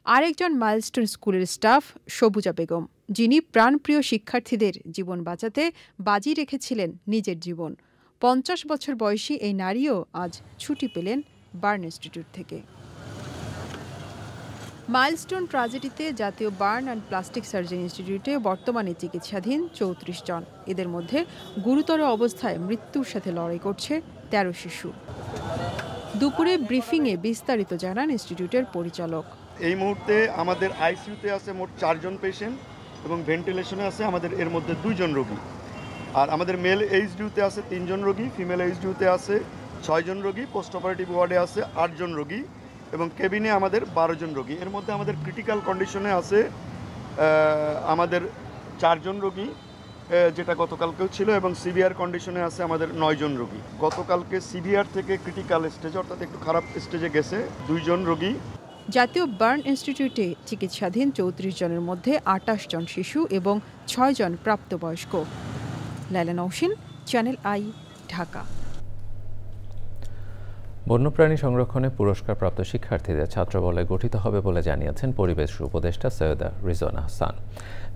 আরেকজন মাইলস্টোন স্কুলের স্টাফ সবুজা বেগম। যিনি প্রাণপ্রিয় শিক্ষার্থীদের জীবন বাঁচাতে বাজি রেখেছিলেন নিজের জীবন। 50 বছর বয়সী এই নারীও আজ ছুটি পেলেন বার্ন ইনস্টিটিউট থেকে। মাইলস্টোন ট্র্যাজেডিতে জাতীয় বার্ন অ্যান্ড প্লাস্টিক সার্জারি ইনস্টিটিউটে বর্তমানে চিকিৎসাধীন 34 জন। এদের মধ্যে গুরুতর অবস্থায় মৃত্যুর সাথে লড়াই করছে 13 শিশু। দুপুরে ব্রিফিংয়ে বিস্তারিত জানান ইনস্টিটিউটের পরিচালক। এই মুহূর্তে আমাদের আইসিইউতে আছে মোট 4 জন পেশেন্ট এবং ভেন্টিলেশনে আছে আমাদের এর মধ্যে 2 জন রোগী। আর আমাদের মেল এইচডিউতে আছে 3 জন রোগী, ফিমেল এইচডিউতে আছে 6 জন রোগী, পোস্ট অপারেটিভ ওয়ার্ডে আছে 8 জন রোগী এবং কেবিনে আমাদের 12 জন রোগী। এর মধ্যে আমাদের ক্রিটিক্যাল কন্ডিশনে আছে আমাদের 4 জন রোগী, যেটা গতকালকেও ছিল, এবং সিভিয়ার কন্ডিশনে আছে আমাদের 9 জন রোগী। গতকালকে সিভিয়ার থেকে ক্রিটিক্যাল স্টেজে অর্থাৎ একটু খারাপ স্টেজে গেছে 2 জন রোগী। জাতীয় বার্ন ইনস্টিটিউটে চিকিৎসাধীন 34 জনের মধ্যে 28 জন শিশু এবং 6 জন প্রাপ্তবয়স্ক। Laila Nowshin, channel I, Dhaka. বন্যপ্রাণী সংরক্ষণে পুরস্কারপ্রাপ্ত শিক্ষার্থীদের ছাত্রবলয় গঠিত হবে বলে জানিয়েছেন পরিবেশ উপদেষ্টা সৈয়দা রিজওয়ানা হাসান।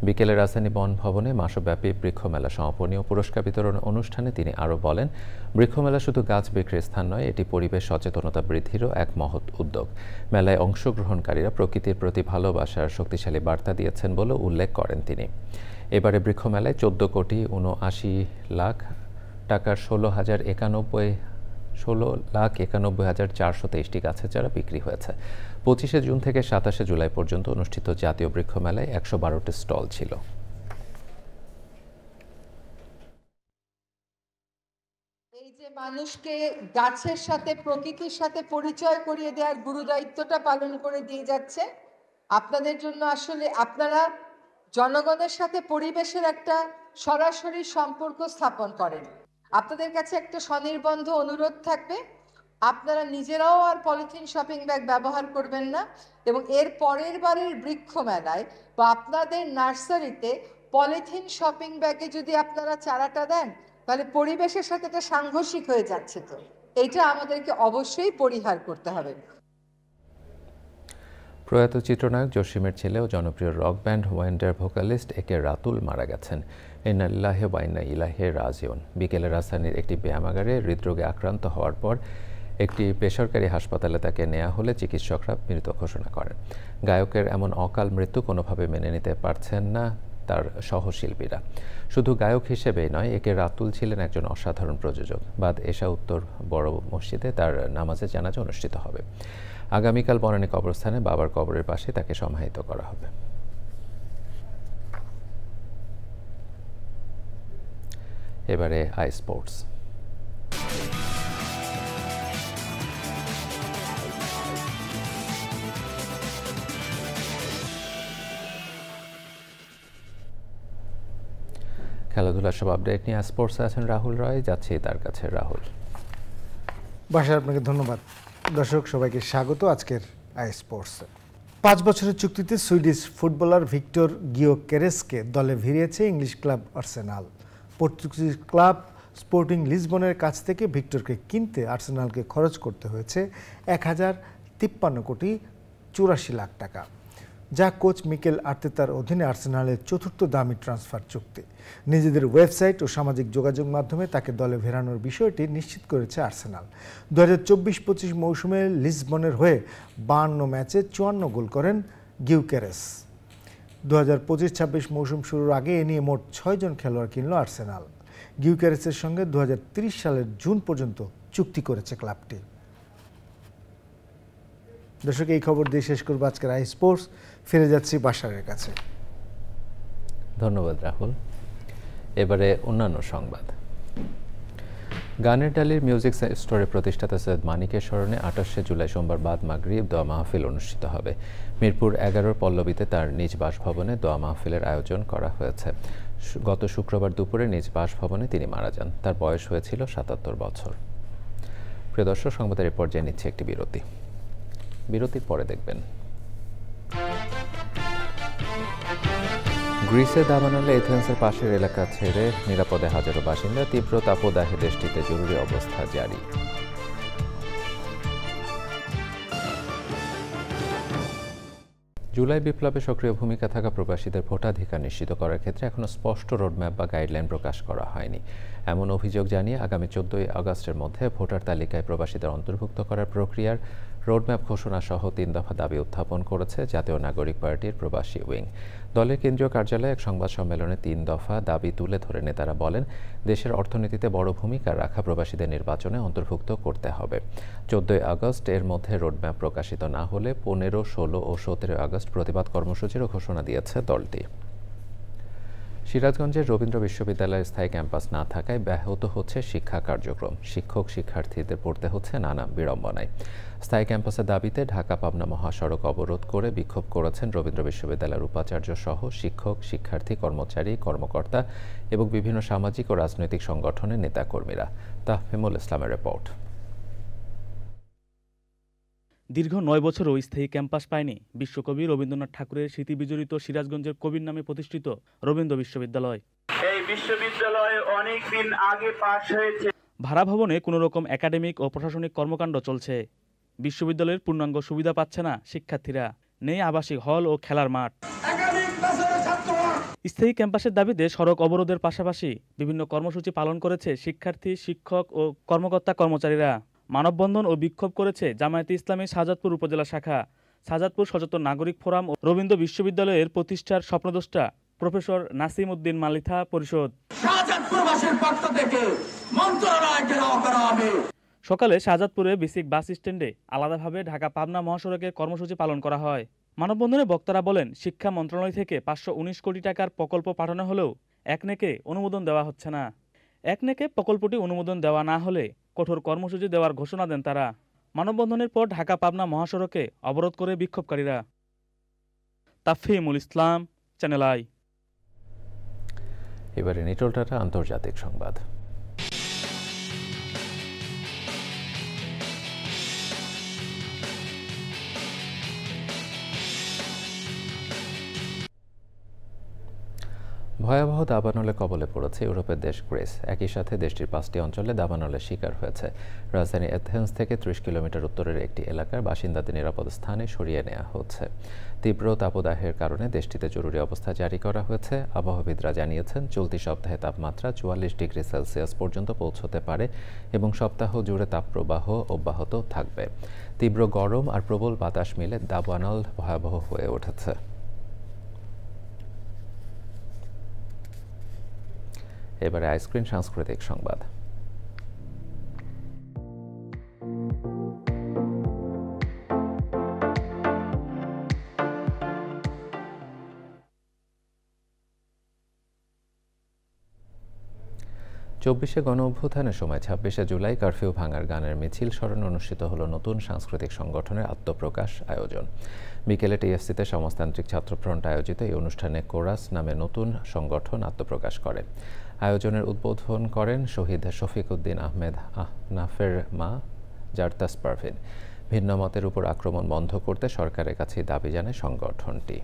বিকেলে রাজধানী বন ভবনে মাসব্যাপী বৃক্ষমেলা সমাপনী ও পুরস্কার বিতরণ অনুষ্ঠানে তিনি আরও বলেন, বৃক্ষমেলা শুধু গাছ বিক্রির স্থান নয়, এটি পরিবেশ সচেতনতা বৃদ্ধিরও এক মহৎ উদ্যোগ। মেলায় অংশগ্রহণকারীরা প্রকৃতির প্রতি ভালোবাসার শক্তিশালী বার্তা দিয়েছেন বলে উল্লেখ করেন তিনি। এবারে বৃক্ষমেলায় 14 কোটি 79 লাখ টাকার 16,91,423টি গাছের চারা বিক্রি হয়েছে। 25 জুন থেকে 27 জুলাই পর্যন্ত অনুষ্ঠিত জাতীয় বৃক্ষ মেলায় 112টি স্টল ছিল। এই যে মানুষকে গাছের সাথে, প্রকৃতির সাথে পরিচয় করিয়ে দেওয়ার গুরুদায়িত্বটা পালন করে দিয়ে যাচ্ছে আপনাদের জন্য। আসলে আপনারা জনগণের সাথে পরিবেশের একটা সরাসরি সম্পর্ক স্থাপন করেন। আপনাদের কাছে একটা স্বনির্বন্ধ অনুরোধ থাকবে, আপনারা নিজেরাও আর পলিথিন শপিং ব্যাগ ব্যবহার করবেন না এবং এর পরের বারের বৃক্ষ মেলায় বা আপনাদের নার্সারিতে পলিথিন শপিং ব্যাগে যদি আপনারা চারাটা দেন তাহলে পরিবেশের সাথে এটা সাংঘর্ষিক হয়ে যাচ্ছে। তো এইটা আমাদেরকে অবশ্যই পরিহার করতে হবে। প্রয়াত চিত্রনায়ক জসিমের ছেলে ও জনপ্রিয় রক ব্যান্ড ওয়ান্ডার ভোকালিস্ট একে রাতুল মারা গেছেন। ইন্না লিল্লাহি ওয়া ইন্না ইলাইহি রাজিউন। বিকেলে রাজধানীর একটি ব্যায়ামাগারে হৃদরোগে আক্রান্ত হওয়ার পর একটি বেসরকারি হাসপাতালে তাকে নেওয়া হলে চিকিৎসকরা মৃত ঘোষণা করেন। গায়কের এমন অকাল মৃত্যু কোনোভাবে মেনে নিতে পারছেন না তার সহশিল্পীরা। শুধু গায়ক হিসেবেই নয়, একে রাতুল ছিলেন একজন অসাধারণ প্রযোজক। বাদ এশা উত্তর বড় মসজিদে তার নামাজে জানাজা অনুষ্ঠিত হবে। আগামীকাল বনানী কবরস্থানে বাবার কবরের পাশে তাকে সমাহিত করা হবে। এবারে আই স্পোর্টস। খেলাধুলার সব আপডেট নিয়ে স্পোর্টসে আছেন রাহুল রয়। যাচ্ছি তার কাছে। রাহুল। বাসার আপনাকে ধন্যবাদ। দর্শক সবাইকে স্বাগত আজকের আই স্পোর্টসে। 5 বছরের চুক্তিতে সুইডিশ ফুটবলার ভিক্টর গিওকেরেসকে দলে ভিড়িয়েছে English club Arsenal. Portuguese club Sporting লিসবনের কাছ থেকে ভিক্টরকে কিনতে আর্সেনালকে খরচ করতে হয়েছে 1053 কোটি 84 লাখ টাকা, যা কোচ মিকেল আর্তেতার অধীনে আর্সেনালের চতুর্থ দামি ট্রান্সফার চুক্তি। নিজেদের ওয়েবসাইট ও সামাজিক যোগাযোগ মাধ্যমে তাকে দলে ফেরানোর বিষয়টি নিশ্চিত করেছে আর্সেনাল। 2024-25 মৌসুমে লিসবনের হয়ে 52 ম্যাচে 54 গোল করেন গিউকেরেস। 2025-26 মৌসুম শুরুর আগে এ নিয়ে মোট 6 জন খেলোয়াড় কিনল আর্সেনাল। গিউকেরেসের সঙ্গে 2030 সালের জুন পর্যন্ত চুক্তি করেছে ক্লাবটি। দর্শক, এই খবর দিয়ে শেষ করবো আজকের আই স্পোর্টস। ফিরে যাচ্ছি বাশারের কাছে। ধন্যবাদ রাহুল। এবারে অন্যান্য সংবাদ। গানের ডালির মিউজিক স্টোরের প্রতিষ্ঠাতা সৈয়দ মানিকের স্মরণে 28 জুলাই সোমবার বাদ মাগরিব দোয়া মাহফিল অনুষ্ঠিত হবে। মিরপুর 11 পল্লবীতে তার নিজ বাসভবনে দোয়া মাহফিলের আয়োজন করা হয়েছে। গত শুক্রবার দুপুরে নিজ বাসভবনে তিনি মারা যান। তার বয়স হয়েছিল 77 বছর। প্রিয় দর্শক, সংবাদের পর্যায়ে নিচ্ছে একটি বিরতি। বিরতির পরে দেখবেন গ্রিসে দাবানলে এথেন্সের পাশের এলাকা ছেড়ে নিরাপদে হাজারো বাসিন্দা। তীব্র তাপদাহে দেশটিতে জরুরি অবস্থা জারি। জুলাই বিপ্লবে সক্রিয় ভূমিকা থাকা প্রবাসীদের ভোটাধিকার নিশ্চিত করার ক্ষেত্রে এখনো স্পষ্ট রোডম্যাপ বা গাইডলাইন প্রকাশ করা হয়নি। এমন অভিযোগ জানিয়ে আগামী 14 আগস্টের মধ্যে ভোটার তালিকায় প্রবাসীদের অন্তর্ভুক্ত করার প্রক্রিয়ার রোডম্যাপ ঘোষণা সহ 3 দফা দাবি উত্থাপন করেছে জাতীয় নাগরিক পার্টির প্রবাসী উইং। দলের কেন্দ্রীয় কার্যালয়ে এক সংবাদ সম্মেলনে 3 দফা দাবি তুলে ধরে নেতারা বলেন, দেশের অর্থনীতিতে বড় ভূমিকা রাখা প্রবাসীদের নির্বাচনে অন্তর্ভুক্ত করতে হবে। 14 আগস্ট এর মধ্যে রোডম্যাপ প্রকাশিত না হলে 15, 16 ও 17 আগস্ট প্রতিবাদ কর্মসূচিরও ঘোষণা দিয়েছে দলটি। সিরাজগঞ্জের রবীন্দ্র বিশ্ববিদ্যালয়ের স্থায়ী ক্যাম্পাস না থাকায় ব্যাহত হচ্ছে শিক্ষা কার্যক্রম। শিক্ষক শিক্ষার্থীদের পড়তে হচ্ছে নানা বিড়ম্বনায়। স্থায়ী ক্যাম্পাসের দাবিতে ঢাকা পাবনা মহাসড়ক অবরোধ করে বিক্ষোভ করেছেন রবীন্দ্র বিশ্ববিদ্যালয়ের উপাচার্য সহ শিক্ষক, শিক্ষার্থী, কর্মচারী, কর্মকর্তা এবং বিভিন্ন সামাজিক ও রাজনৈতিক সংগঠনের নেতাকর্মীরা। তাহফিমুল ইসলামের রিপোর্ট। দীর্ঘ 9 বছরও স্থায়ী ক্যাম্পাস পায়নি বিশ্বকবি রবীন্দ্রনাথ ঠাকুরের স্মৃতিবিজড়িত সিরাজগঞ্জের কবির নামে প্রতিষ্ঠিত রবীন্দ্র বিশ্ববিদ্যালয়। এই বিশ্ববিদ্যালয় অনেক দিন আগে পাশ হয়েছে। ভাড়া ভবনে কোনো রকম একাডেমিক ও প্রশাসনিক কর্মকাণ্ড চলছে। বিশ্ববিদ্যালয়ের পূর্ণাঙ্গ সুবিধা পাচ্ছে না শিক্ষার্থীরা। নেই আবাসিক হল ও খেলার মাঠ। স্থায়ী ক্যাম্পাসের দাবিতে সড়ক অবরোধের পাশাপাশি বিভিন্ন কর্মসূচি পালন করেছে শিক্ষার্থী, শিক্ষক ও কর্মকর্তা কর্মচারীরা। মানববন্ধন ও বিক্ষোভ করেছে জামায়াতে ইসলামী শাহজাদপুর উপজেলা শাখা, শাহজাদপুর সচেতন নাগরিক ফোরাম ও রবীন্দ্র বিশ্ববিদ্যালয়ের প্রতিষ্ঠার স্বপ্নদ্রষ্টা প্রফেসর নাসিম উদ্দিন মালিথা পরিষদ। সকালে শাহজাদপুরে বেসিক বাস স্ট্যান্ডে আলাদাভাবে ঢাকা পাবনা মহাসড়কের কর্মসূচি পালন করা হয়। মানববন্ধনে বক্তারা বলেন, শিক্ষা মন্ত্রণালয় থেকে 519 কোটি টাকার প্রকল্প পাঠানো হলেও একনেকে অনুমোদন দেওয়া হচ্ছে না। একনেকে প্রকল্পটি অনুমোদন দেওয়া না হলে কঠোর কর্মসূচি দেওয়ার ঘোষণা দেন তারা। মানববন্ধনের পর ঢাকা পাবনা মহাসড়কে অবরোধ করে বিক্ষোভকারীরা। তাফহিমুল ইসলাম, চ্যানেল আই। এবারে নিটল টাটা আন্তর্জাতিক সংবাদ। ভয়াবহ দাবানলে কবলে পড়েছে ইউরোপের দেশ গ্রিস। একই সাথে দেশটির 5টি অঞ্চলে দাবানলের শিকার হয়েছে। রাজধানী এথেন্স থেকে 30 কিলোমিটার উত্তরের একটি এলাকার বাসিন্দাদের নিরাপদ স্থানে সরিয়ে নেওয়া হচ্ছে। তীব্র তাপদাহের কারণে দেশটিতে জরুরি অবস্থা জারি করা হয়েছে। আবহাওয়াবিদরা জানিয়েছেন, চলতি সপ্তাহে তাপমাত্রা 44 ডিগ্রি সেলসিয়াস পর্যন্ত পৌঁছতে পারে এবং সপ্তাহ জুড়ে তাপপ্রবাহ অব্যাহত থাকবে। তীব্র গরম আর প্রবল বাতাস মিলে দাবানল ভয়াবহ হয়ে উঠেছে। এবারে আইসক্রিন সাংস্কৃতিক সংবাদ। চব্বিশে গণ অভ্যুত্থানের সময় 26শে জুলাই কারফিউ ভাঙার গানের মিছিল স্মরণে অনুষ্ঠিত হলো নতুন সাংস্কৃতিক সংগঠনের আত্মপ্রকাশ আয়োজন। বিকেলে টিএফসিতে সমাজতান্ত্রিক ছাত্রফ্রন্ট আয়োজিত এই অনুষ্ঠানে কোরাস নামে নতুন সংগঠন আত্মপ্রকাশ করে। আয়োজনের উদ্বোধন করেন শহীদ শফিক উদ্দিন আহমেদ আহনাফের মা জারতাস পারভিন। ভিন্ন মতের উপর আক্রমণ বন্ধ করতে সরকারের কাছে দাবি জানায় সংগঠনটি।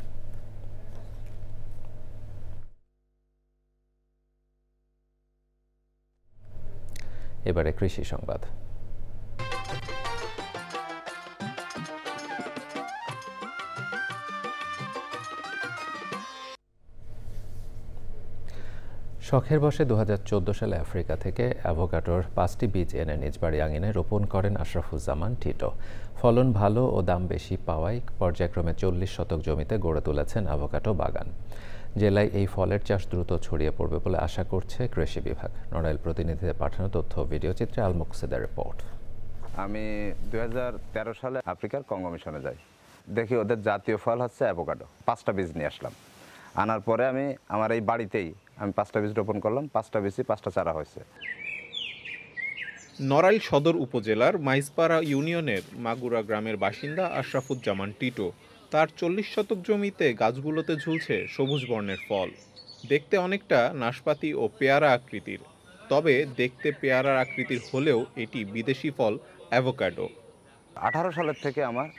এবারে কৃষি সংবাদ। শখের বসে 2014 সালে আফ্রিকা থেকে অ্যাভোকাডোর 5টি বীজ এনে নিজ বাড়ি আঙিনায় রোপণ করেন আশরাফুজ্জামান টিটো। ফলন ভালো ও দাম বেশি পাওয়ায় পর্যায়ক্রমে 40 শতক জমিতে গড়ে তুলেছেন অ্যাভোকাডো বাগান। জেলায় এই ফলের চাষ দ্রুত ছড়িয়ে পড়বে বলে আশা করছে কৃষি বিভাগ। নড়াইল প্রতিনিধিদের পাঠানো তথ্য ভিডিও চিত্রে আল মুকসিদের রিপোর্ট। আমি 2013 সালে আফ্রিকার কঙ্গো মিশনে যাই, দেখি ওদের জাতীয় ফল হচ্ছে অ্যাভোকাডো। 5টা বীজ নিয়ে আসলাম। আনার পরে আমি আমার এই বাড়িতেই 5টা বীজ রোপণ করলাম। 5টা বীজই 5টা চারা হয়েছে। নড়াইল সদর উপজেলার মাইজপাড়া ইউনিয়নের মাগুরা গ্রামের বাসিন্দা আশরাফুজ্জামান টিটো। তার 40 শতক জমিতে গাছগুলোতে ঝুলছে সবুজ বর্ণের ফল। দেখতে অনেকটা নাশপাতি ও পেয়ারা আকৃতির, তবে দেখতে পেয়ারার আকৃতির হলেও এটি বিদেশি ফল অ্যাভোকাডো। 18 সালের থেকে আমার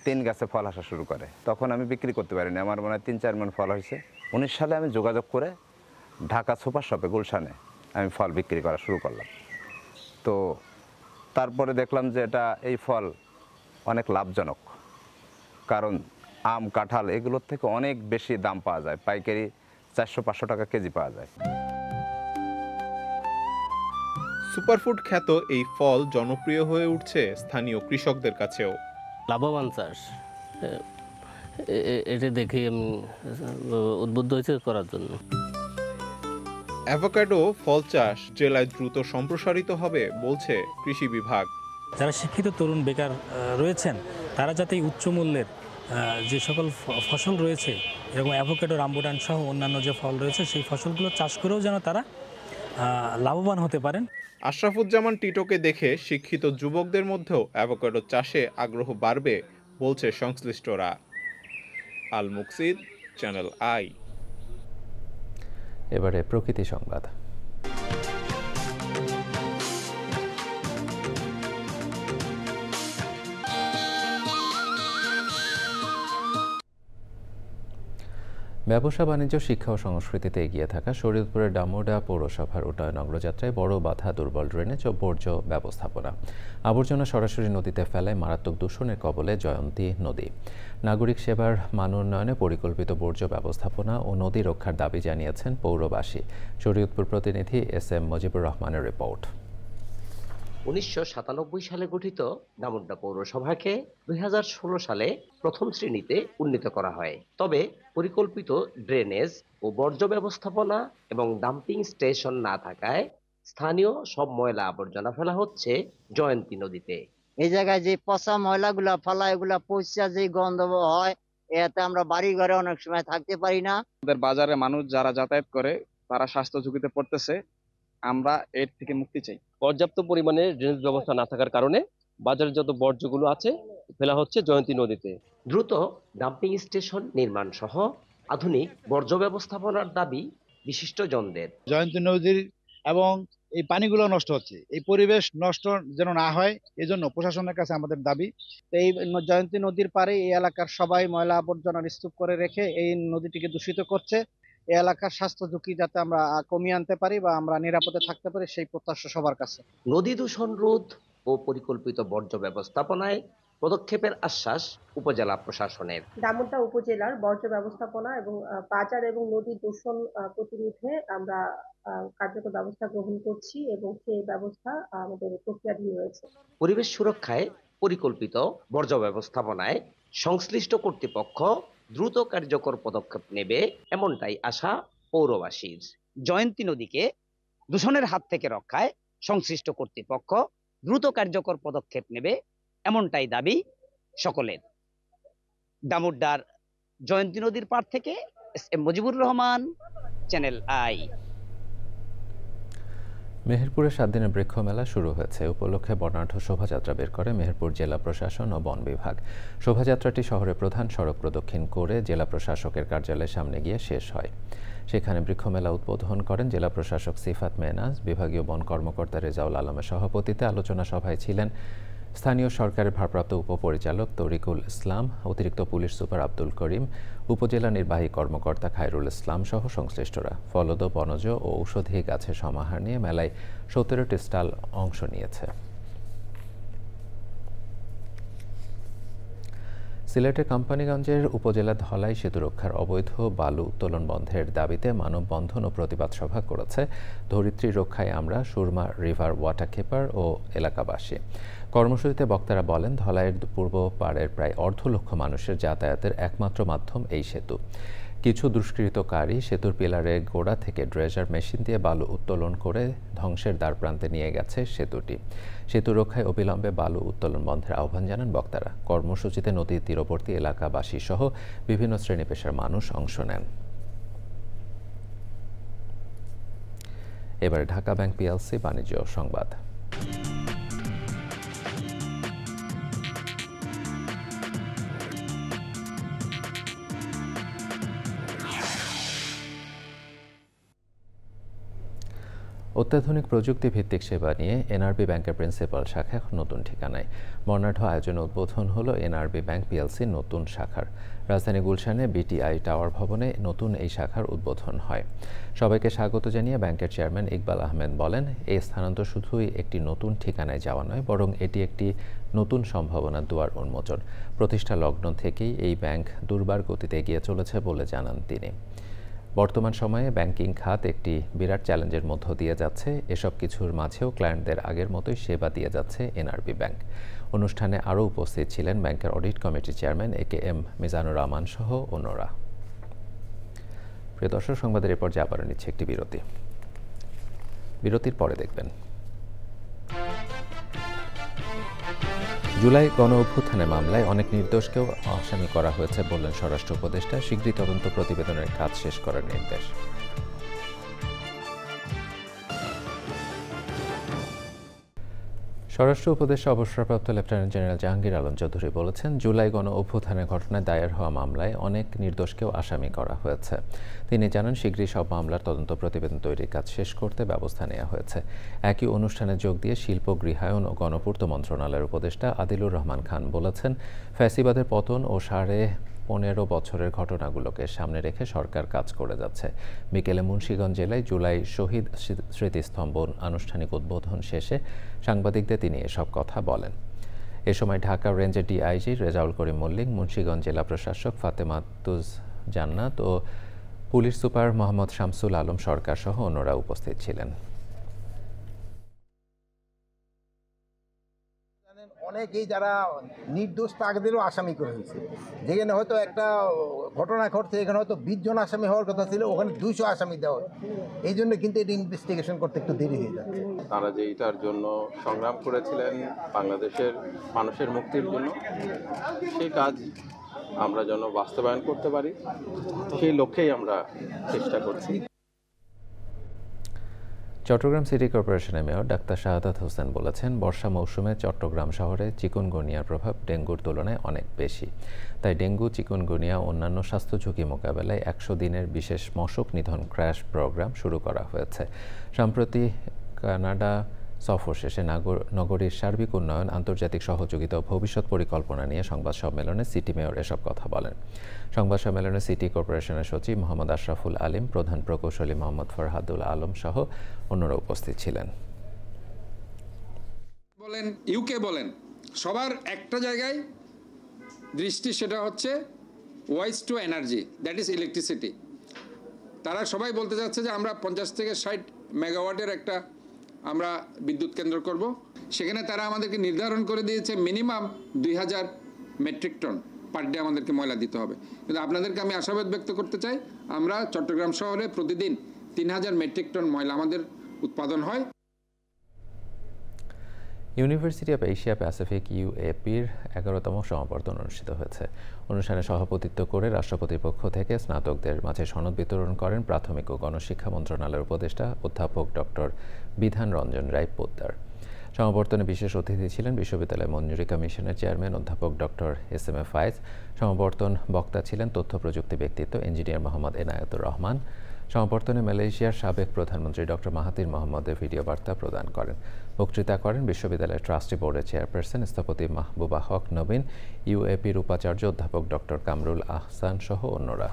3 গাছে ফল আসা শুরু করে। তখন আমি বিক্রি করতে পারিনি, আমার মনে হয় 3-4 মণ ফল হয়েছে। 19 সালে আমি যোগাযোগ করে ঢাকা সুপার শপে গুলশানে আমি ফল বিক্রি করা শুরু করলাম। তো তারপরে দেখলাম যে এই ফল অনেক লাভজনক, কারণ আম কাঁঠাল এগুলোর থেকে অনেক বেশি দাম পাওয়া যায়, পাইকারি 400-500 টাকা কেজি পাওয়া যায়। সুপারফুড খ্যাত এই ফল জনপ্রিয় হয়ে উঠছে স্থানীয় কৃষকদের কাছেও। লাভবান চাষ, এটা দেখে আমি উদ্বুদ্ধ হয়েছে করার জন্য। অ্যাভোকাডো ফল চাষ জেলায় দ্রুত সম্প্রসারিত হবে বলছে কৃষি বিভাগ। যারা শিক্ষিত তরুণ বেকার রয়েছেন তারা যাতে উচ্চ মূল্যের যে সকল ফসল রয়েছে এরকম অ্যাভোকাডো, রামবুটান সহ অন্যান্য যে ফল রয়েছে সেই ফসলগুলো চাষ করেও যেন তারা লাভবান হতে পারেন। আশরাফুজ্জামান টিটোকে দেখে শিক্ষিত যুবকদের মধ্যেও অ্যাভোকাডো চাষে আগ্রহ বাড়বে বলছে সংশ্লিষ্টরা। আল মুকসিদ, চ্যানেল আই। এবারে প্রকৃতি সংবাদ। ব্যবসা বাণিজ্য, শিক্ষা ও সংস্কৃতিতে এগিয়ে থাকা শরীয়তপুরের ডামুডা পৌরসভার উন্নয়ন অগ্রযাত্রায় বড় বাধা দুর্বল ড্রেনেজ ও বর্জ্য ব্যবস্থাপনা। আবর্জনা সরাসরি নদীতে ফেলায় মারাত্মক দূষণের কবলে জয়ন্তী নদী। নাগরিক সেবার মান উন্নয়নে পরিকল্পিত বর্জ্য ব্যবস্থাপনা ও নদী রক্ষার দাবি জানিয়েছেন পৌরবাসী। শরীয়তপুর প্রতিনিধি SM মজিবুর রহমানের রিপোর্ট। 1997 সালে গঠিত ডামুড্ডা পৌরসভাকে 2016 সালে প্রথম শ্রেণীতে উন্নীত করা হয়। তবে পরিকল্পিত ড্রেনেজ ও বর্জ্য ব্যবস্থাপনা এবং ডাম্পিং স্টেশন না থাকায় স্থানীয় সব ময়লা আবর্জনা ফেলা হচ্ছে জয়ন্তী নদীতে। এই জায়গায় যে পচা ময়লাগুলা ফেলা, এগুলা পচা যে গন্ধ হয়, এতে আমরা বাড়ি ঘরে অনেক সময় থাকতে পারি না। আমাদের বাজারে মানুষ যারা যাতায়াত করে তারা স্বাস্থ্য ঝুঁকিতে পড়তেছে, আমরা এর থেকে মুক্তি চাই। পর্যাপ্ত পরিমাণে ড্রেনেজ ব্যবস্থা না থাকার কারণে বাজারের যত বর্জ্যগুলো আছে ফেলা হচ্ছে জয়ন্তী নদীতে। দ্রুত ডাম্পিং স্টেশন নির্মাণ সহ আধুনিক বর্জ্য ব্যবস্থাপনার দাবি বিশিষ্টজনদের। জয়ন্তী নদীর এবং এই পানিগুলো নষ্ট হচ্ছে, এই পরিবেশ নষ্ট যেন না হয় এজন্য প্রশাসনের কাছে আমাদের দাবি। এই জয়ন্তী নদীর পাড়ে এই এলাকার সবাই ময়লা আবর্জনা স্তূপ করে রেখে এই নদীটিকে দূষিত করছে। এই এলাকার স্বাস্থ্য ঝুঁকি যাতে আমরা কমিয়ে আনতে পারি বা আমরা নিরাপদে থাকতে পারি সেই প্রত্যাশা সবার কাছে। নদী দূষণ রোধ ও পরিকল্পিত বর্জ্য ব্যবস্থাপনায় পদক্ষেপের আশ্বাস উপজেলা প্রশাসনের। ডামুড্ডা উপজেলার বর্জ্য ব্যবস্থাপনা এবং বাজার এবং নদী দূষণ প্রতিরোধে আমরা কার্যকর ব্যবস্থা গ্রহণ করছি এবং সেই ব্যবস্থা আমাদের প্রক্রিয়াধীন রয়েছে। পরিবেশ সুরক্ষায় পরিকল্পিত বর্জ্য ব্যবস্থাপনায় সংশ্লিষ্ট কর্তৃপক্ষ দ্রুত কার্যকর পদক্ষেপ নেবে এমনটাই আশা পৌরবাসীর। জয়ন্তী নদীকে দূষণের হাত থেকে রক্ষায় সংশ্লিষ্ট কর্তৃপক্ষ দ্রুত কার্যকর পদক্ষেপ নেবে এমনটাই দাবি সকলের। ডামুড্ডার জয়ন্তী নদীর পাড় থেকে SM Mojibur Rahman, Channel I. মেহেরপুরে 7 দিনের বৃক্ষ মেলা শুরু হয়েছে। উপলক্ষে বর্ণাঢ্য শোভাযাত্রা বের করে মেহেরপুর জেলা প্রশাসন ও বন বিভাগ। শোভাযাত্রাটি শহরের প্রধান সড়ক প্রদক্ষিণ করে জেলা প্রশাসকের কার্যালয়ের সামনে গিয়ে শেষ হয়। সেখানে বৃক্ষমেলা উদ্বোধন করেন জেলা প্রশাসক সিফাত মেহনাজ। বিভাগীয় বন কর্মকর্তা রেজাউল আলমের সভাপতিত্বে আলোচনা সভায় ছিলেন স্থানীয় সরকারের ভারপ্রাপ্ত উপপরিচালক তরিকুল ইসলাম, অতিরিক্ত পুলিশ সুপার আব্দুল করিম, উপজেলা নির্বাহী কর্মকর্তা খায়রুল ইসলাম সহ সংশ্লিষ্টরা। ফলদ, বনজ ও ঔষধি গাছের সমাহার নিয়ে মেলায় 17টি স্টল অংশ নিয়েছে। সিলেটের কোম্পানিগঞ্জের উপজেলা ধলাই সেতু রক্ষার অবৈধ বালু উত্তোলন বন্ধের দাবিতে মানববন্ধন ও প্রতিবাদ সভা করেছে ধরিত্রী রক্ষায় আমরা, সুরমা রিভার ওয়াটারকিপার ও এলাকাবাসী। কর্মসূচিতে বক্তারা বলেন, ধলাইয়ের পূর্ব পাড়ের প্রায় 1.5 লক্ষ মানুষের যাতায়াতের একমাত্র মাধ্যম এই সেতু। কিছু দুষ্কৃতকারী সেতুর পিলারের গোড়া থেকে ড্রেজার মেশিন দিয়ে বালু উত্তোলন করে ধ্বংসের দ্বারপ্রান্তে নিয়ে গেছে সেতুটি। সেতু রক্ষায় অবিলম্বে বালু উত্তোলন বন্ধের আহ্বান জানান বক্তারা। কর্মসূচিতে নদীর তীরবর্তী এলাকাবাসী সহ বিভিন্ন শ্রেণী পেশার মানুষ অংশ নেন। এবারে ঢাকা ব্যাংক PLC বাণিজ্য সংবাদ। অত্যাধুনিক প্রযুক্তি ভিত্তিক সেবা নিয়ে এনআরবি ব্যাংকের প্রিন্সিপাল শাখা নতুন ঠিকানায় বর্ণাঢ্য আয়োজনে উদ্বোধন হলো এনআরবি ব্যাংক পিএলসির নতুন শাখার। রাজধানী গুলশানে বিটিআই টাওয়ার ভবনে নতুন এই শাখার উদ্বোধন হয়। সবাইকে স্বাগত জানিয়ে ব্যাংকের চেয়ারম্যান ইকবাল আহমেদ বলেন, এই স্থানান্তর শুধুই একটি নতুন ঠিকানায় যাওয়া নয়, বরং এটি একটি নতুন সম্ভাবনার দুয়ার উন্মোচন। প্রতিষ্ঠা লগ্ন থেকেই এই ব্যাংক দুর্বার গতিতে এগিয়ে চলেছে বলে জানান তিনি। বর্তমান সময়ে ব্যাংকিং খাত একটি বিরাট চ্যালেঞ্জের মধ্য দিয়ে যাচ্ছে। এসব কিছুর মাঝেও ক্লায়েন্টদের আগের মতোই সেবা দিয়ে যাচ্ছে এনআরবি ব্যাংক। অনুষ্ঠানে আরও উপস্থিত ছিলেন ব্যাংকের অডিট কমিটির চেয়ারম্যান একেএম মিজানুর রহমান সহ অন্যরা। প্রিয় দর্শক, সংবাদের এরপর আবারও নিচ্ছে একটি বিরতি। বিরতির পরে দেখবেন জুলাই গণ অভ্যুত্থানের মামলায় অনেক নির্দোষকেও আসামি করা হয়েছে বললেন স্বরাষ্ট্র উপদেষ্টা। শীঘ্রই তদন্ত প্রতিবেদনের কাজ শেষ করার নির্দেশ। স্বরাষ্ট্র উপদেষ্টা অবসরপ্রাপ্ত লেফটেন্যান্ট জেনারেল জাহাঙ্গীর আলম চৌধুরী বলেছেন, জুলাই গণ অভ্যুত্থানের ঘটনায় দায়ের হওয়া মামলায় অনেক নির্দোষকেও আসামি করা হয়েছে। তিনি জানান, শীঘ্রই সব মামলার তদন্ত প্রতিবেদন তৈরির কাজ শেষ করতে ব্যবস্থা নেওয়া হয়েছে। একই অনুষ্ঠানে যোগ দিয়ে শিল্প, গৃহায়ন ও গণপূর্ত মন্ত্রণালয়ের উপদেষ্টা আদিলুর রহমান খান বলেছেন, ফ্যাসিবাদের পতন ও 15.5 বছরের ঘটনাগুলোকে সামনে রেখে সরকার কাজ করে যাচ্ছে। বিকেলে মুন্সিগঞ্জ জেলায় জুলাই শহীদ স্মৃতিস্তম্ভ আনুষ্ঠানিক উদ্বোধন শেষে সাংবাদিকদের তিনি এসব কথা বলেন। এ সময় ঢাকা রেঞ্জের ডিআইজি রেজাউল করিম মল্লিক, মুন্সিগঞ্জ জেলা প্রশাসক ফাতেমাতুজ জান্নাত ও পুলিশ সুপার মোহাম্মদ শামসুল আলম সরকার সহ অন্যরা উপস্থিত ছিলেন। অনেকেই যারা নির্দোষ তাদেরও আসামি করে হয়েছে। যেখানে হয়তো একটা ঘটনা ঘটছে, এখানে হয়তো 20 জন আসামি হওয়ার কথা ছিল, ওখানে 200 আসামি দেওয়া। এই জন্য কিন্তু এটা ইনভেস্টিগেশন করতে একটু দেরি হয়ে যাচ্ছে। তারা যে এটার জন্য সংগ্রাম করেছিলেন বাংলাদেশের মানুষের মুক্তির জন্য, সেই কাজ আমরা যেন বাস্তবায়ন করতে পারি, সেই লক্ষ্যেই আমরা চেষ্টা করছি। চট্টগ্রাম সিটি কর্পোরেশনের মেয়র ডাক্তার শাহাদাত হোসেন বলেছেন, বর্ষা মৌসুমে চট্টগ্রাম শহরে চিকুনগুনিয়ার প্রভাব ডেঙ্গুর তুলনায় অনেক বেশি। তাই ডেঙ্গু, চিকুনগুনিয়া ও অন্যান্য স্বাস্থ্য ঝুঁকি মোকাবেলায় 100 দিনের বিশেষ মশক নিধন ক্র্যাশ প্রোগ্রাম শুরু করা হয়েছে। সম্প্রতি কানাডা সফর শেষে নগরীর সার্বিক উন্নয়ন, আন্তর্জাতিক সহযোগিতা ও ভবিষ্যৎ পরিকল্পনা নিয়ে সংবাদ সম্মেলনে সিটি মেয়র এসব কথা বলেন। সংবাদ সম্মেলনে সিটি কর্পোরেশনের সচিব মোহাম্মদ আশরাফুল আলিম, প্রধান প্রকৌশলী মোহাম্মদ ফরহাদুল আলম সহ অন্যরা উপস্থিত ছিলেন। বলেন, ইউকে বলেন, সবার একটা জায়গায় দৃষ্টি, সেটা হচ্ছে waste to energy, that is electricity. তারা সবাই বলতে যাচ্ছে যে আমরা 50 থেকে 60 মেগাওয়াটের একটা আমরা বিদ্যুৎ কেন্দ্র করব। সেখানে তারা আমাদেরকে নির্ধারণ করে দিয়েছে minimum 2000 metric ton per day আমাদেরকে ময়লা দিতে হবে। কিন্তু আপনাদেরকে আমি আশাবাদ ব্যক্ত করতে চাই, আমরা চট্টগ্রাম শহরে প্রতিদিন 3000 মেট্রিক টন ময়লা আমাদের উৎপাদন হয়। ইউনিভার্সিটি অব এশিয়া প্যাসিফিক ইউএপির 11তম সমাবর্তন অনুষ্ঠিত হয়েছে। অনুষ্ঠানে সভাপতিত্ব করে রাষ্ট্রপতির পক্ষ থেকে স্নাতকদের মাঝে সনদ বিতরণ করেন প্রাথমিক ও গণশিক্ষা মন্ত্রণালয়ের উপদেষ্টা অধ্যাপক ডক্টর বিধান রঞ্জন রায় পোদ্দার। সমাবর্তনে বিশেষ অতিথি ছিলেন বিশ্ববিদ্যালয় মঞ্জুরি কমিশনের চেয়ারম্যান অধ্যাপক ডক্টর এস.এম.এ ফায়েজ। সমাবর্তন বক্তা ছিলেন তথ্য প্রযুক্তি ব্যক্তিত্ব ইঞ্জিনিয়ার মোহাম্মদ এনায়েতুর রহমান। সমাবর্তনে মালয়েশিয়ার সাবেক প্রধানমন্ত্রী ডক্টর মাহাতির মোহাম্মদের ভিডিও বার্তা প্রদান করেন। বক্তৃতা করেন বিশ্ববিদ্যালয়ের ট্রাস্টি বোর্ডের চেয়ারপারসন স্থপতি মাহবুবা হক নবীন, ইউএপির উপাচার্য অধ্যাপক ডক্টর কামরুল আহসান সহ অন্যরা।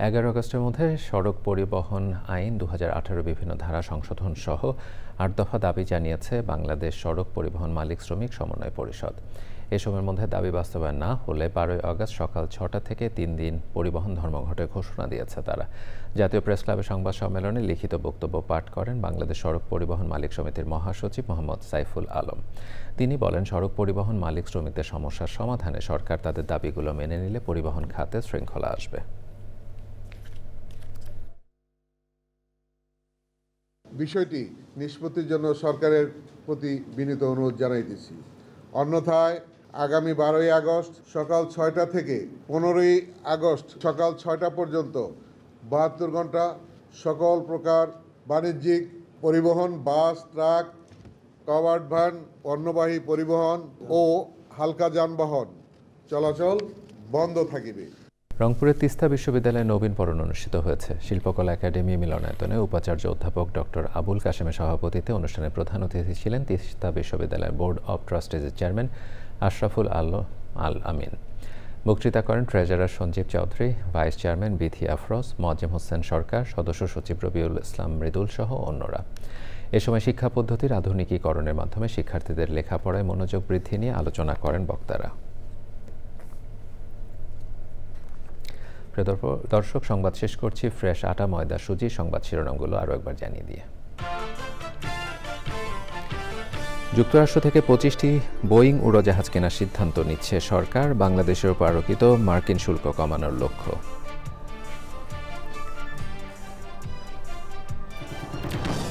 11 আগস্টের মধ্যে সড়ক পরিবহন আইন 2018 বিভিন্ন ধারা সংশোধন সহ 8 দফা দাবি জানিয়েছে বাংলাদেশ সড়ক পরিবহন মালিক শ্রমিক সমন্বয় পরিষদ। এ সময়ের মধ্যে দাবি বাস্তবায়ন না হলে 12 আগস্ট সকাল 6টা থেকে 3 দিন পরিবহন ধর্মঘটের ঘোষণা দিয়েছে তারা। জাতীয় প্রেস ক্লাবের সংবাদ সম্মেলনে লিখিত বক্তব্য পাঠ করেন বাংলাদেশ সড়ক পরিবহন মালিক সমিতির মহাসচিব মোহাম্মদ সাইফুল আলম। তিনি বলেন, সড়ক পরিবহন মালিক শ্রমিকদের সমস্যার সমাধানে সরকার তাদের দাবিগুলো মেনে নিলে পরিবহন খাতে শৃঙ্খলা আসবে। বিষয়টি নিষ্পত্তির জন্য সরকারের প্রতি বিনীত অনুরোধ জানাইতেছি। অন্যথায় আগামী 12ই আগস্ট সকাল 6টা থেকে 15ই আগস্ট সকাল 6টা পর্যন্ত 72 ঘন্টা সকল প্রকার বাণিজ্যিক পরিবহন, বাস, ট্রাক, কভার্ড ভ্যান, পণ্যবাহী পরিবহন ও হালকা যানবাহন চলাচল বন্ধ থাকিবে। রংপুরের তিস্তা বিশ্ববিদ্যালয়ে নবীনবরণ অনুষ্ঠিত হয়েছে। শিল্পকলা একাডেমি মিলনায়তনে উপাচার্য অধ্যাপক ডক্টর আবুল কাশেমের সভাপতিত্বে অনুষ্ঠানে প্রধান অতিথি ছিলেন তিস্তা বিশ্ববিদ্যালয়ের বোর্ড অব ট্রাস্টিজের চেয়ারম্যান আশরাফুল আল আমিন। বক্তৃতা করেন treasurer Sanjib Chowdhury, vice chairman Bithi Afroz, Mojim Hossain Sarkar, সদস্য সচিব রবিউল ইসলাম মৃদুল সহ অন্যরা। এ সময় শিক্ষা পদ্ধতির আধুনিকীকরণের মাধ্যমে শিক্ষার্থীদের লেখাপড়ায় মনোযোগ বৃদ্ধি নিয়ে আলোচনা করেন বক্তারা। দর্শক, সংবাদ শেষ করছি ফ্রেশ আটা, ময়দা, সুজি। সংবাদ শিরোনামগুলো আরও একবার জানিয়ে দিয়ে। যুক্তরাষ্ট্র থেকে 25টি বোয়িং উড়োজাহাজ কেনার সিদ্ধান্ত নিচ্ছে সরকার। বাংলাদেশের উপর আরোপিত মার্কিন শুল্ক কমানোর লক্ষ্য।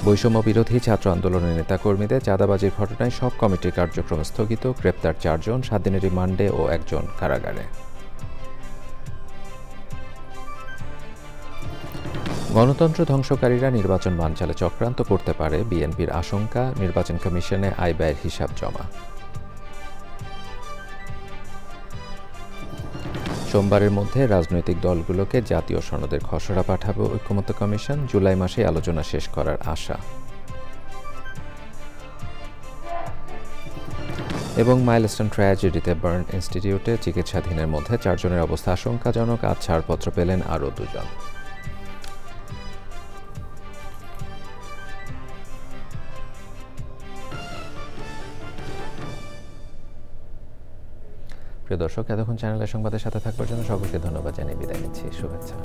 বৈষম্য বিরোধী ছাত্র আন্দোলনের নেতাকর্মীদের চাঁদাবাজির ঘটনায় সব কমিটির কার্যক্রম স্থগিত। গ্রেপ্তার 4 জন, 7 দিনের রিমান্ডে ও 1 জন কারাগারে। গণতন্ত্র ধ্বংসকারীরা নির্বাচন বানচালে চক্রান্ত করতে পারে বিএনপির আশঙ্কা। নির্বাচন কমিশনে আয় ব্যয়ের হিসাব জমা। সোমবারের মধ্যে রাজনৈতিক দলগুলোকে জাতীয় সনদের খসড়া পাঠাবে ঐকমত্য কমিশন। জুলাই মাসে আলোচনা শেষ করার আশা। এবং মাইলস্টোন ট্র্যাজেডিতে বার্ন ইনস্টিটিউটে চিকিৎসাধীনের মধ্যে 4 জনের অবস্থা আশঙ্কাজনক। আজ ছাড়পত্র পেলেন আরও 2 জন। প্রিয় দর্শক, এতক্ষণ চ্যানেলের সংবাদের সাথে থাকবার জন্য সকলকে ধন্যবাদ জানিয়ে বিদায় নিচ্ছি। শুভেচ্ছা।